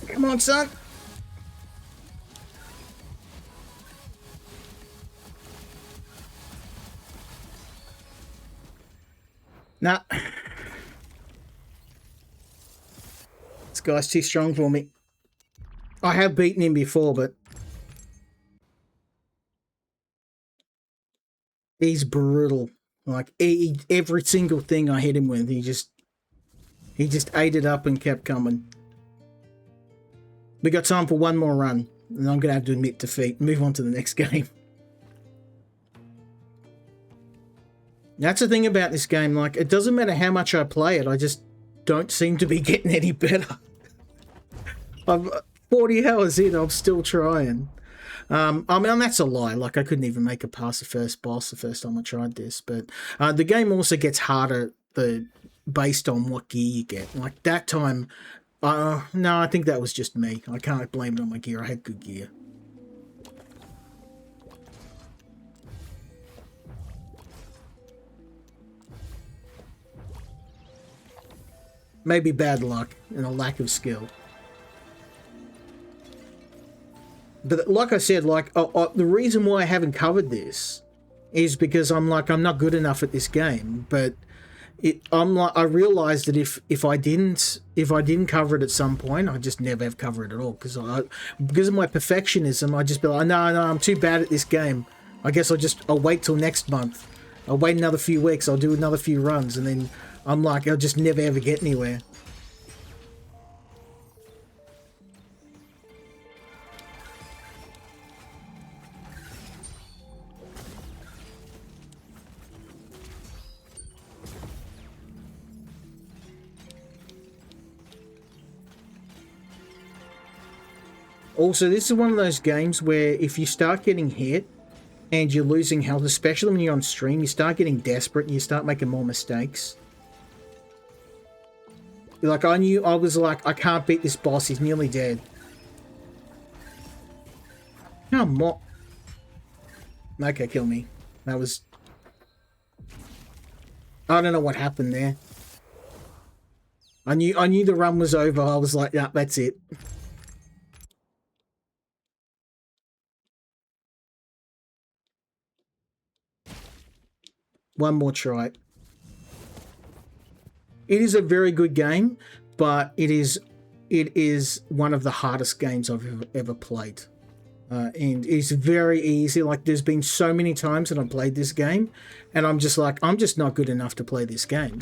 Come on, son. Nah. This guy's too strong for me. I have beaten him before, but he's brutal. Like, every single thing I hit him with, he just ate it up and kept coming. We got time for one more run, and I'm going to have to admit defeat. Move on to the next game. That's the thing about this game. Like, it doesn't matter how much I play it, I just don't seem to be getting any better. I'm 40 hours in, I'm still trying. I mean, that's a lie. Like, I couldn't even make it past the first boss the first time I tried this. But the game also gets harder based on what gear you get. Like, that time... no, I think that was just me. I can't blame it on my gear. I had good gear. Maybe bad luck and a lack of skill. But like I said, like the reason why I haven't covered this is because I'm not good enough at this game. But I realized that if I didn't cover it at some point, I'd just never have covered it at all because of my perfectionism. I just be like, no, I'm too bad at this game. I guess I'll wait till next month. I'll wait another few weeks. I'll do another few runs, and then I'm like, I'll just never ever get anywhere. Also, this is one of those games where if you start getting hit and you're losing health, especially when you're on stream, you start getting desperate and you start making more mistakes. Like, I was like, I can't beat this boss, he's nearly dead. Come on. Okay, kill me. That was... I don't know what happened there. I knew the run was over. I was like, yeah, that's it. One more try. It is a very good game, but it is one of the hardest games I've ever played. And it's very easy. Like, there's been so many times that I've played this game, and I'm just like, I'm just not good enough to play this game.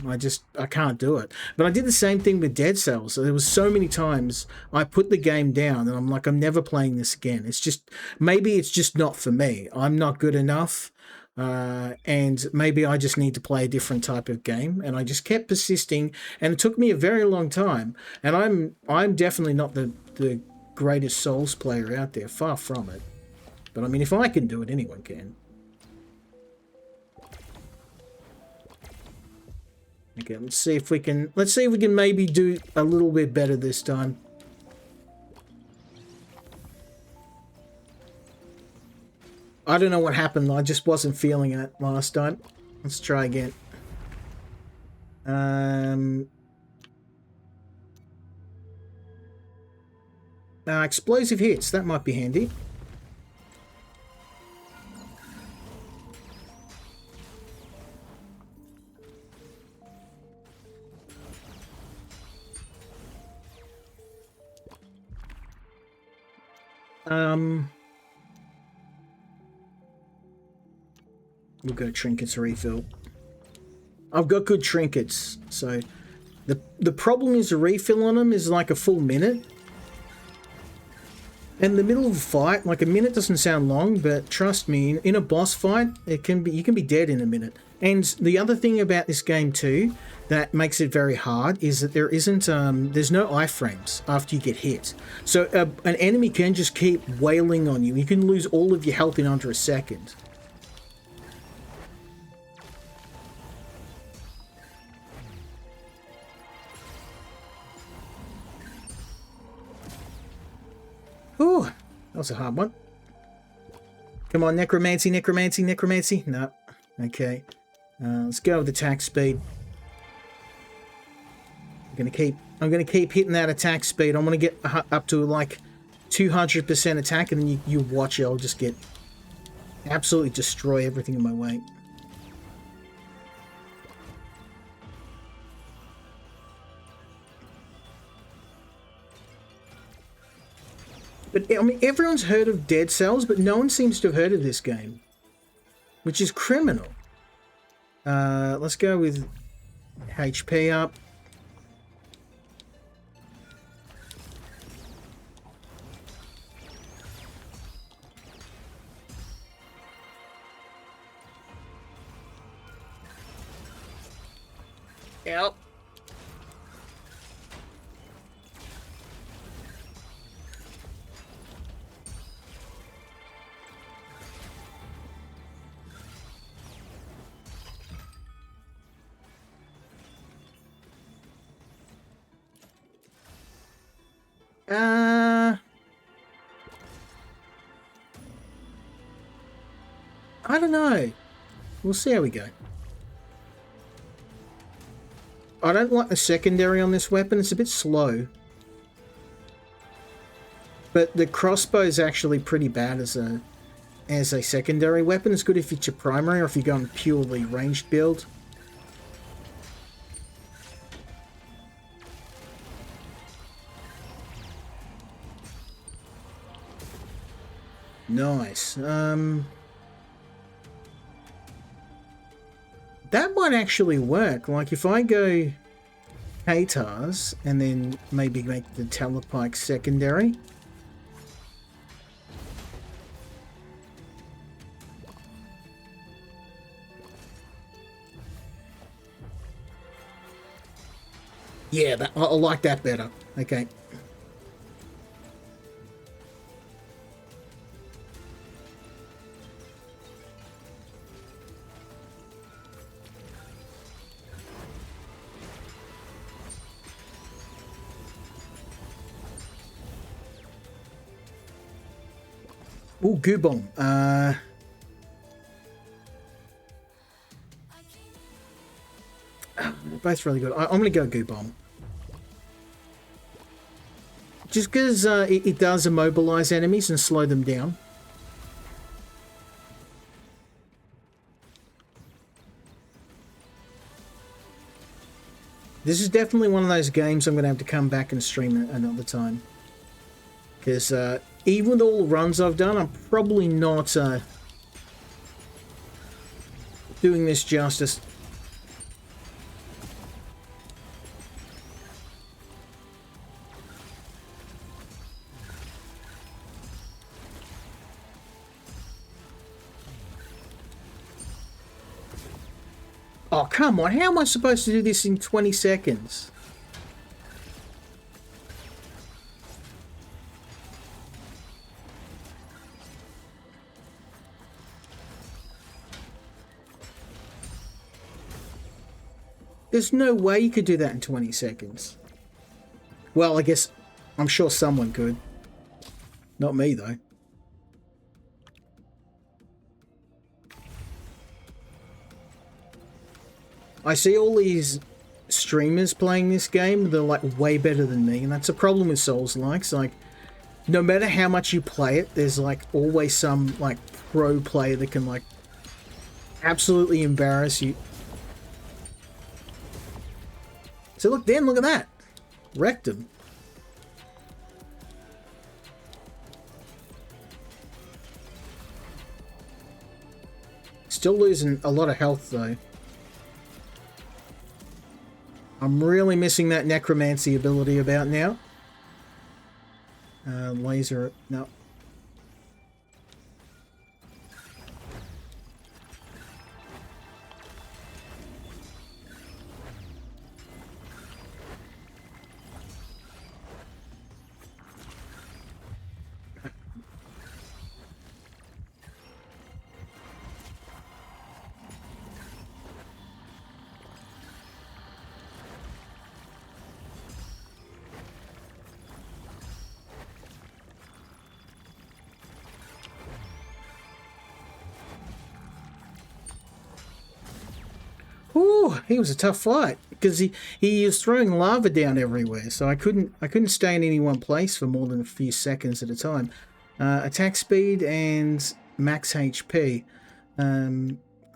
I can't do it. But I did the same thing with Dead Cells. There was so many times I put the game down, and I'm like, I'm never playing this again. It's just, maybe it's just not for me. I'm not good enough. And maybe I just need to play a different type of game, and I just kept persisting, and it took me a very long time, and I'm definitely not the greatest Souls player out there, far from it, but I mean, if I can do it, anyone can. Okay, let's see if we can maybe do a little bit better this time. I don't know what happened. I just wasn't feeling it last time. Let's try again. Explosive hits. That might be handy. We'll go trinkets refill. I've got good trinkets, so the problem is the refill on them is like a full minute. In the middle of a fight, like a minute doesn't sound long, but trust me, in a boss fight, you can be dead in a minute. And the other thing about this game too, that makes it very hard, is that there isn't, there's no iframes after you get hit. So an enemy can just keep wailing on you. You can lose all of your health in under a second. Ooh, that was a hard one. Come on, necromancy, necromancy, necromancy. No. Okay. Let's go with attack speed. I'm gonna keep hitting that attack speed. I'm gonna get up to like 200% attack, and then you watch it. I'll just get absolutely destroy everything in my way. But, I mean, everyone's heard of Dead Cells, but no one seems to have heard of this game. Which is criminal. Let's go with HP up. Yep. I don't know. We'll see how we go. I don't like the secondary on this weapon. It's a bit slow. But the crossbow is actually pretty bad as a secondary weapon. It's good if it's your primary or if you're going purely ranged build. Nice. That might actually work. Like if I go Katars and then maybe make the Telepike secondary. Yeah, I like that better. Okay. Ooh, goo bomb. Both really good. I'm going to go goo bomb. Just because it does immobilize enemies and slow them down. This is definitely one of those games I'm going to have to come back and stream another time. Because even with all the runs I've done, I'm probably not doing this justice. Oh, come on. How am I supposed to do this in 20 seconds? There's no way you could do that in 20 seconds. Well, I guess I'm sure someone could. Not me, though. I see all these streamers playing this game, they're like way better than me, and that's a problem with Souls-likes. Like, no matter how much you play it, there's like always some like pro player that can like absolutely embarrass you. So look, Dan, look at that. Wrecked him. Still losing a lot of health though. I'm really missing that necromancy ability about now. Laser, no. Ooh, he was a tough fight because he was throwing lava down everywhere, so I couldn't stay in any one place for more than a few seconds at a time. Attack speed and max HP.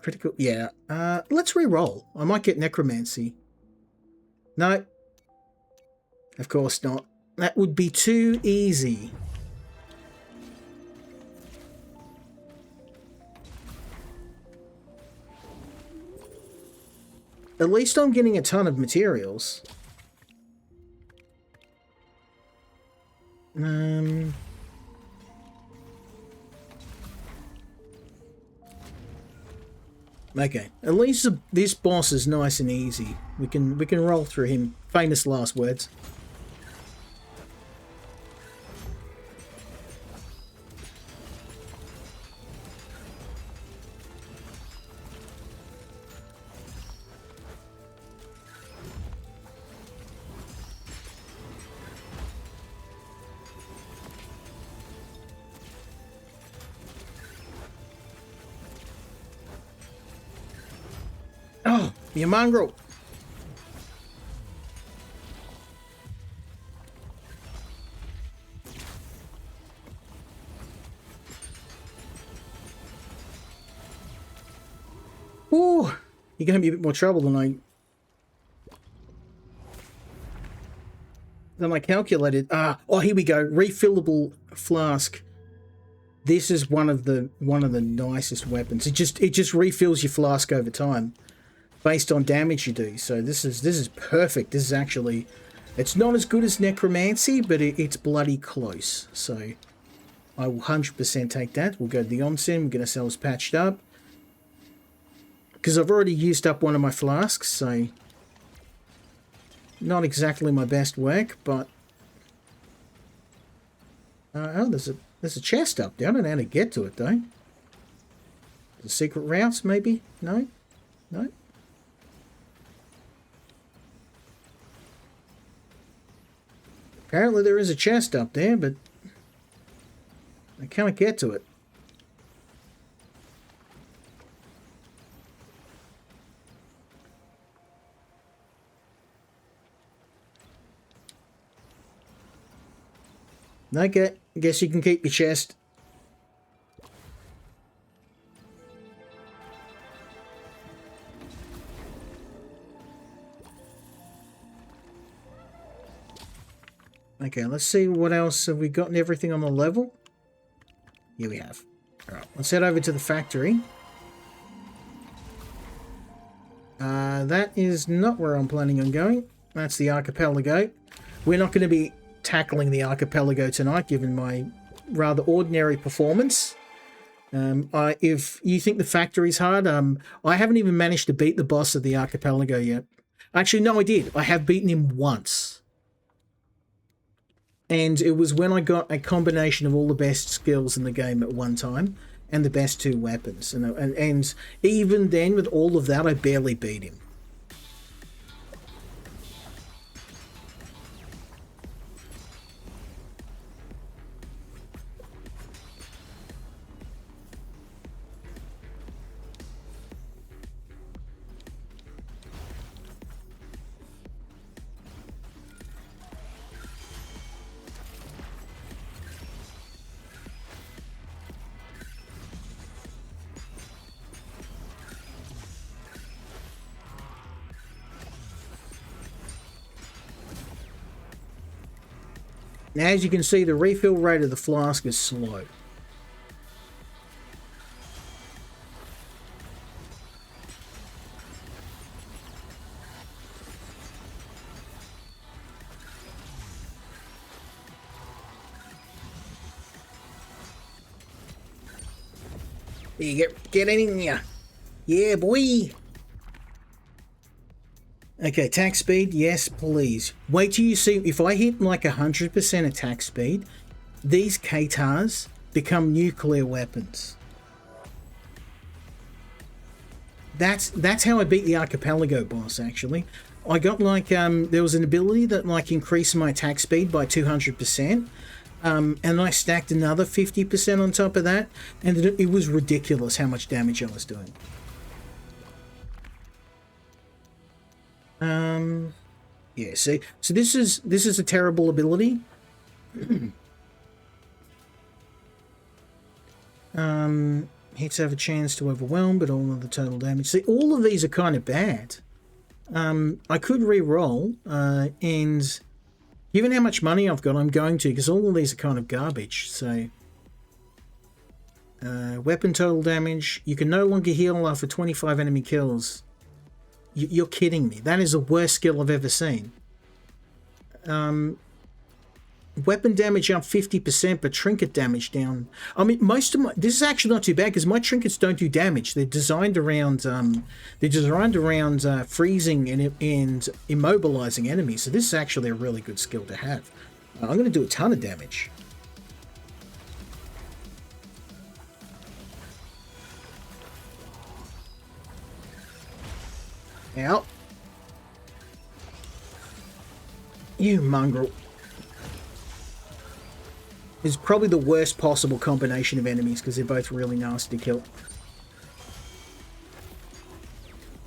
Critical, yeah. Let's re-roll. I might get necromancy. No, of course not. That would be too easy. At least I'm getting a ton of materials. Okay. At least this boss is nice and easy. We can roll through him. Famous last words. Oh, you mongrel. Ooh, you're going to be a bit more trouble than I calculated. Oh, here we go. Refillable flask. This is one of the nicest weapons. It just refills your flask over time, based on damage you do. So this is perfect. This is actually, it's not as good as necromancy, but it's bloody close. So I will 100% take that. We'll go to the onsen. We'll get ourselves patched up because I've already used up one of my flasks. So not exactly my best work, but oh, there's a chest up there. I don't know how to get to it though. The secret routes, maybe? No. Apparently there is a chest up there, but I can't get to it. Okay, guess you can keep your chest. Okay, let's see what else. Have we gotten everything on the level? Yeah, we have. Alright, let's head over to the factory. That is not where I'm planning on going. That's the archipelago. We're not going to be tackling the archipelago tonight, given my rather ordinary performance. If you think the factory's hard, I haven't even managed to beat the boss of the archipelago yet. Actually, no, I did. I have beaten him once. And it was when I got a combination of all the best skills in the game at one time and the best two weapons. And even then, with all of that, I barely beat him. Now, as you can see, the refill rate of the flask is slow. You get in here. Yeah, boy. Okay, attack speed, yes, please. Wait till you see, if I hit like 100% attack speed, these Katars become nuclear weapons. That's how I beat the Archipelago boss, actually. I got like, there was an ability that like increased my attack speed by 200%. And I stacked another 50% on top of that, and it was ridiculous how much damage I was doing. Yeah, see, so this is a terrible ability. Hits have a chance to overwhelm, but all of the total damage. See, all of these are kind of bad. I could re-roll, and given how much money I've got, I'm going to, because all of these are kind of garbage. So, weapon total damage. You can no longer heal after 25 enemy kills. You're kidding me. That is the worst skill I've ever seen. Weapon damage up 50%, but trinket damage down. I mean, most of my... This is actually not too bad, because my trinkets don't do damage. They're designed around... freezing and immobilizing enemies. So this is actually a really good skill to have. I'm going to do a ton of damage. Out. You mongrel. It's probably the worst possible combination of enemies because they're both really nasty to kill.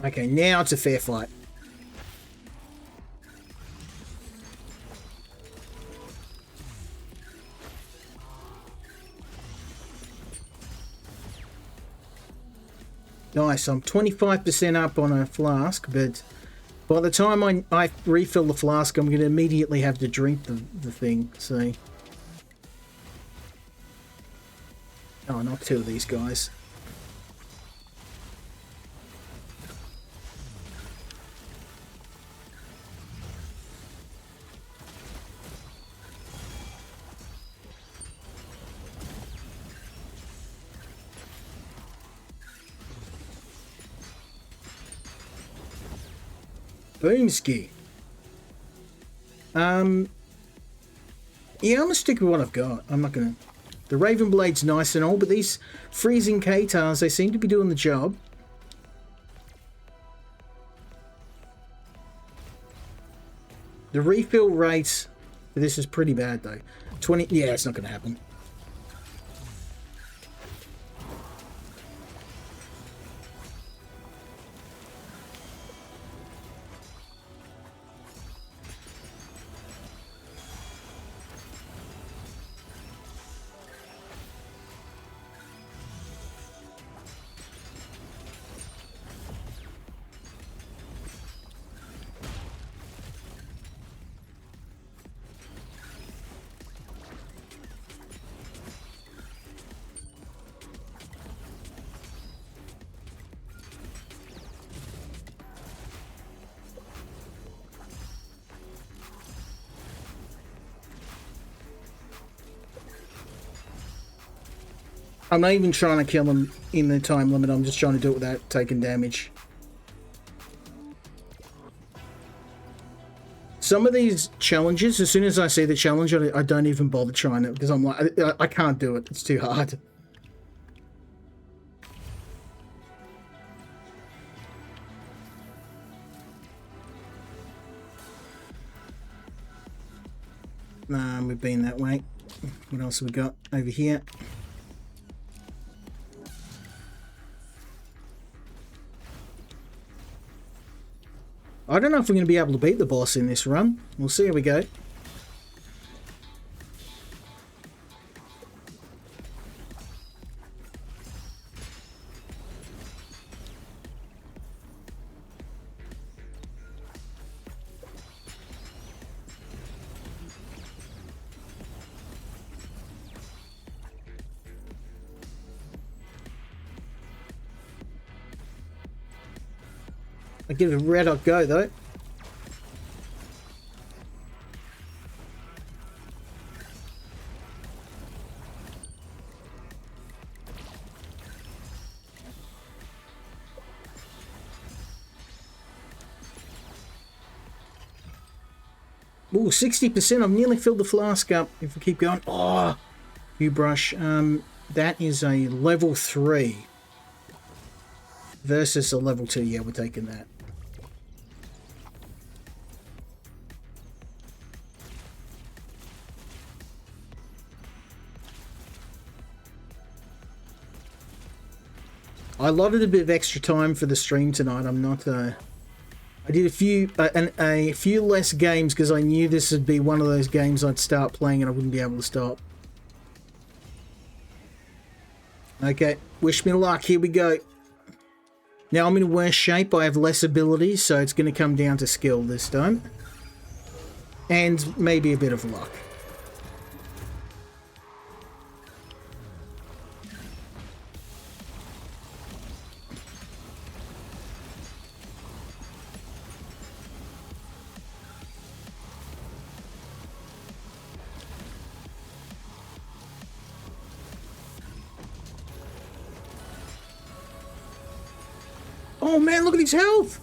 Okay, now it's a fair fight. Nice, I'm 25% up on a flask, but by the time I refill the flask, I'm going to immediately have to drink the thing, so... Oh, not two of these guys. Boomski. Yeah, I'm gonna stick with what I've got. I'm not gonna... The Raven Blade's nice and all, but these freezing Katars, they seem to be doing the job. The refill rate for this is pretty bad though. 20, yeah, it's not gonna happen. I'm not even trying to kill him in the time limit, I'm just trying to do it without taking damage. Some of these challenges, as soon as I see the challenge, I don't even bother trying it, because I'm like, I can't do it, it's too hard. Nah, we've been that way. What else have we got over here? I don't know if we're going to be able to beat the boss in this run. We'll see how we go. I give it a red hot go though. Ooh, 60%. I've nearly filled the flask up. If we keep going. Oh, you brush. That is a level 3 versus a level 2. Yeah, we're taking that. I allotted a bit of extra time for the stream tonight. I'm not. I did a few less games because I knew this would be one of those games I'd start playing and I wouldn't be able to stop. Okay, wish me luck. Here we go. Now I'm in worse shape. I have less abilities, so it's going to come down to skill this time. And maybe a bit of luck. Oh man, look at his health!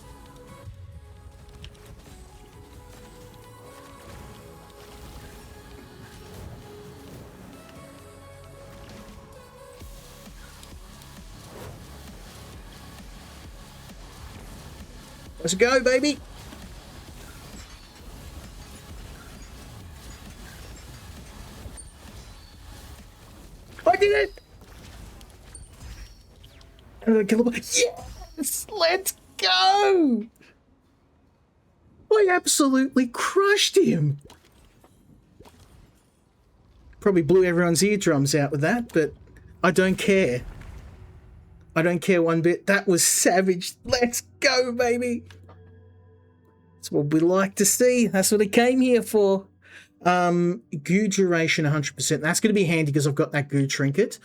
Let's go, baby! I did it! Yes! Let's go! I absolutely crushed him! Probably blew everyone's eardrums out with that, but I don't care. I don't care one bit. That was savage. Let's go, baby! That's what we like to see. That's what I came here for. Goo duration 100%. That's going to be handy because I've got that goo trinket.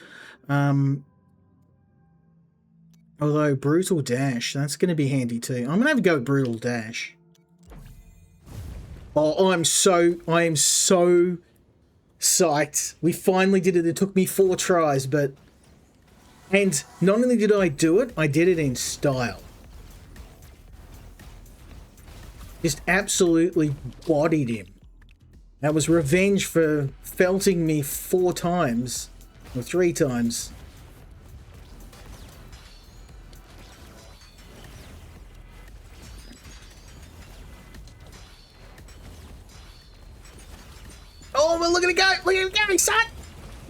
Although brutal dash, that's going to be handy too. I'm going to have a go at brutal dash. Oh, I am so psyched. We finally did it. It took me 4 tries, but... And not only did I do it, I did it in style. Just absolutely bodied him. That was revenge for felting me 4 times. Or 3 times. Oh, well, look at it go! Look at it go, son!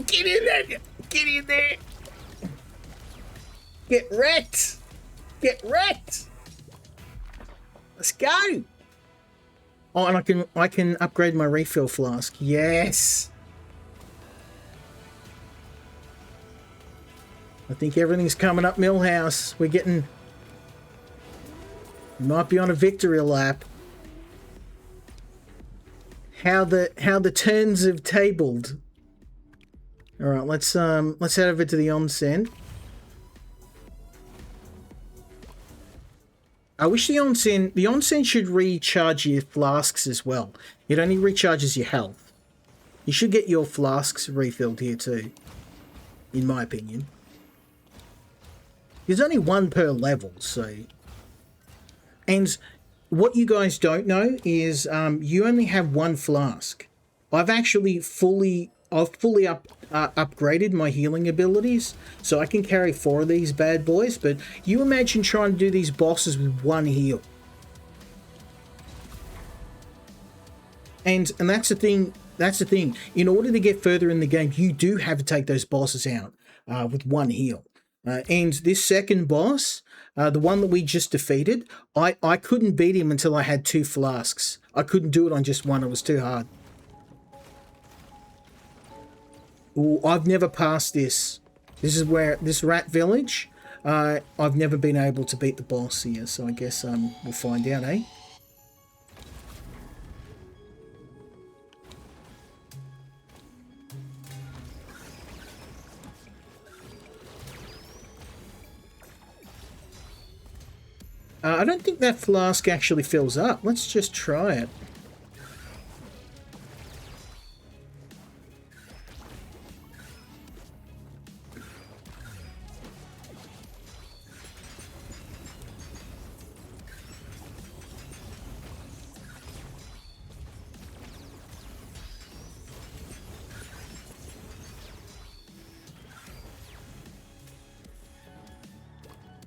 Get in there! Get in there! Get wrecked! Get wrecked! Let's go! Oh, and I can upgrade my refill flask. Yes! I think everything's coming up Millhouse. We're getting... Might be on a victory lap. How the turns have tabled. All right, let's head over to the onsen. I wish the onsen should recharge your flasks as well. It only recharges your health. You should get your flasks refilled here too, in my opinion. There's only 1 per level, so. And what you guys don't know is you only have 1 flask. I've actually fully upgraded my healing abilities, so I can carry 4 of these bad boys, but you imagine trying to do these bosses with 1 heal. And that's the thing, in order to get further in the game, you do have to take those bosses out with 1 heal. And this second boss, the one that we just defeated, I couldn't beat him until I had 2 flasks. I couldn't do it on just 1, it was too hard. Ooh, I've never passed this. This is where, this rat village, I've never been able to beat the boss here, so I guess we'll find out, eh? I don't think that flask actually fills up. Let's just try it.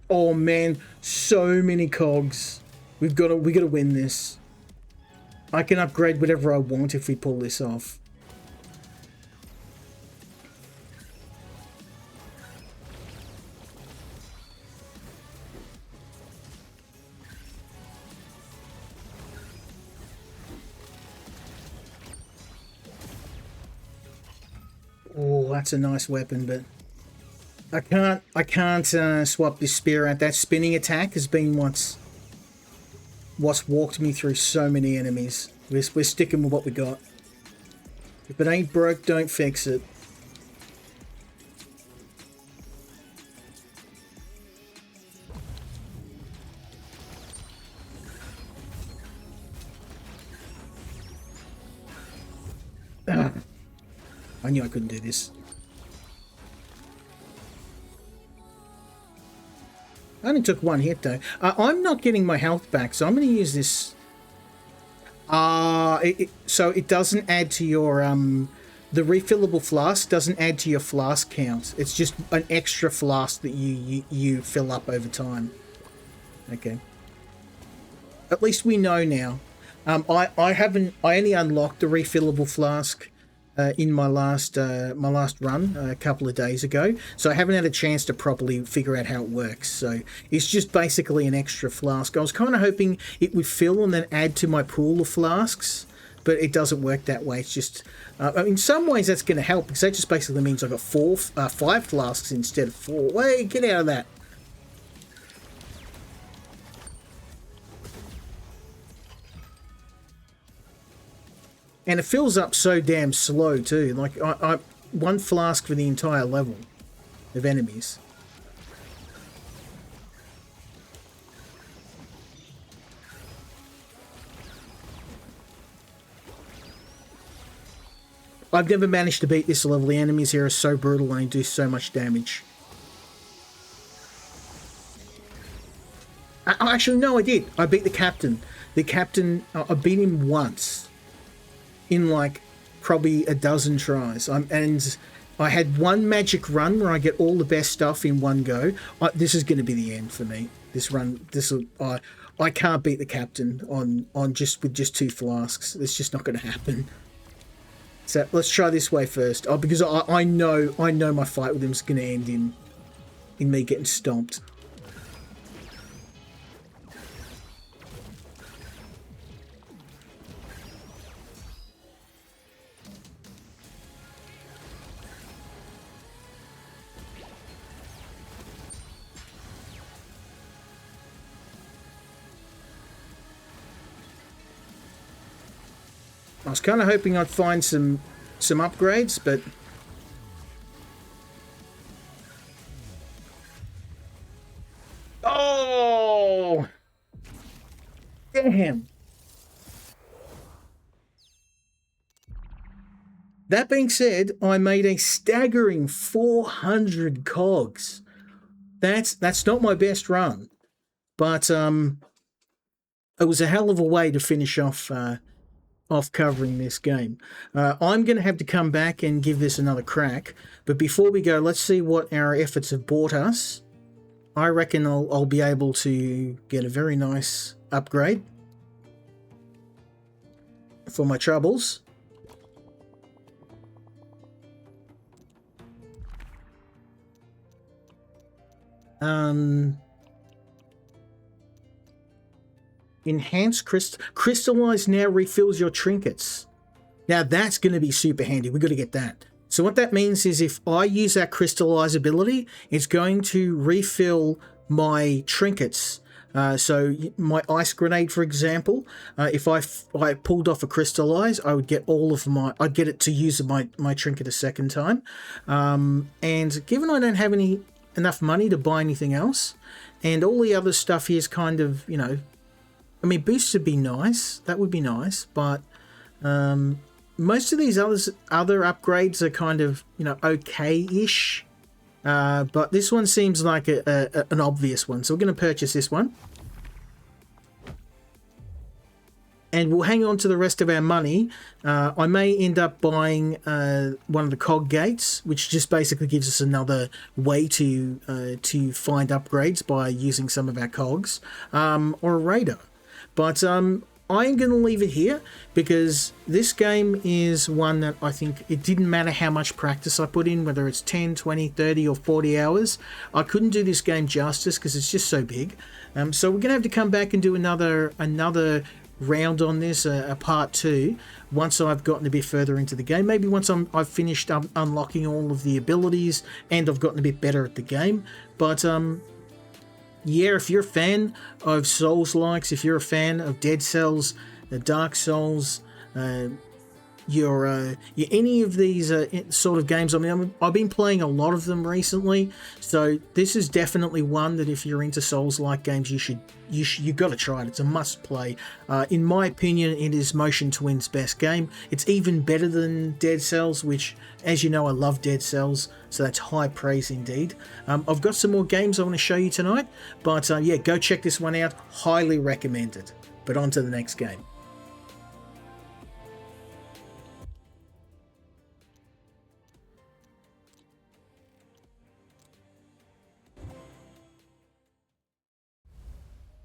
Oh man, so many cogs. We gotta win this. I can upgrade whatever I want if we pull this off. Oh, that's a nice weapon, but I can't swap this spear out. That spinning attack has been what's walked me through so many enemies. We're sticking with what we got. If it ain't broke, don't fix it. Ah, I knew I couldn't do this. I only took one hit though. I'm not getting my health back, so I'm going to use this. So it doesn't add to your the refillable flask doesn't add to your flask count. It's just an extra flask that you fill up over time. Okay. At least we know now. I only unlocked the refillable flask in my last run a couple of days ago, so I haven't had a chance to properly figure out how it works. So it's just basically an extra flask. I was kind of hoping it would fill and then add to my pool of flasks, but it doesn't work that way. It's just in some ways that's going to help, because that just basically means I got 5 flasks instead of 4. Wait, get out of that. And it fills up so damn slow too. Like I 1 flask for the entire level of enemies. I've never managed to beat this level. The enemies here are so brutal and they do so much damage. Actually, no, I did. I beat the captain. The captain, I beat him once. In like probably a dozen tries. And I had one magic run where I get all the best stuff in one go. This is going to be the end for me. This run, I can't beat the captain with just 2 flasks. It's just not going to happen. So let's try this way first. Because I know my fight with him is going to end in me getting stomped. I was kind of hoping I'd find some upgrades, but oh, damn. That being said, I made a staggering 400 cogs. That's not my best run, but it was a hell of a way to finish off covering this game. I'm going to have to come back and give this another crack, but before we go, let's see what our efforts have brought us. I reckon I'll be able to get a very nice upgrade for my troubles. Enhanced crystallize now refills your trinkets. Now that's going to be super handy. We've got to get that. So what that means is if I use that crystallize ability, it's going to refill my trinkets. So my ice grenade, for example, if I pulled off a crystallize, I would get I'd get it to use my trinket a second time. And given I don't have any enough money to buy anything else. And all the other stuff here is kind of, you know, I mean, boosts would be nice. That would be nice. But most of these other upgrades are kind of, you know, okay-ish. But this one seems like an obvious one. So we're going to purchase this one. And we'll hang on to the rest of our money. I may end up buying one of the cog gates, which just basically gives us another way to find upgrades by using some of our cogs, or a radar. But I am going to leave it here because this game is one that I think it didn't matter how much practice I put in, whether it's 10, 20, 30 or 40 hours. I couldn't do this game justice because it's just so big. So we're going to have to come back and do another round on this, a part 2, once I've gotten a bit further into the game. Maybe once I've finished unlocking all of the abilities and I've gotten a bit better at the game. But yeah, if you're a fan of Souls-likes, if you're a fan of Dead Cells, Dark Souls, you're any of these sort of games. I mean, I've been playing a lot of them recently, so this is definitely one that if you're into Souls-like games, you got to try it. It's a must play. In my opinion, it is Motion Twin's best game. It's even better than Dead Cells, which, as you know, I love Dead Cells, so that's high praise indeed. I've got some more games I want to show you tonight, but yeah, go check this one out. Highly recommend it. But on to the next game.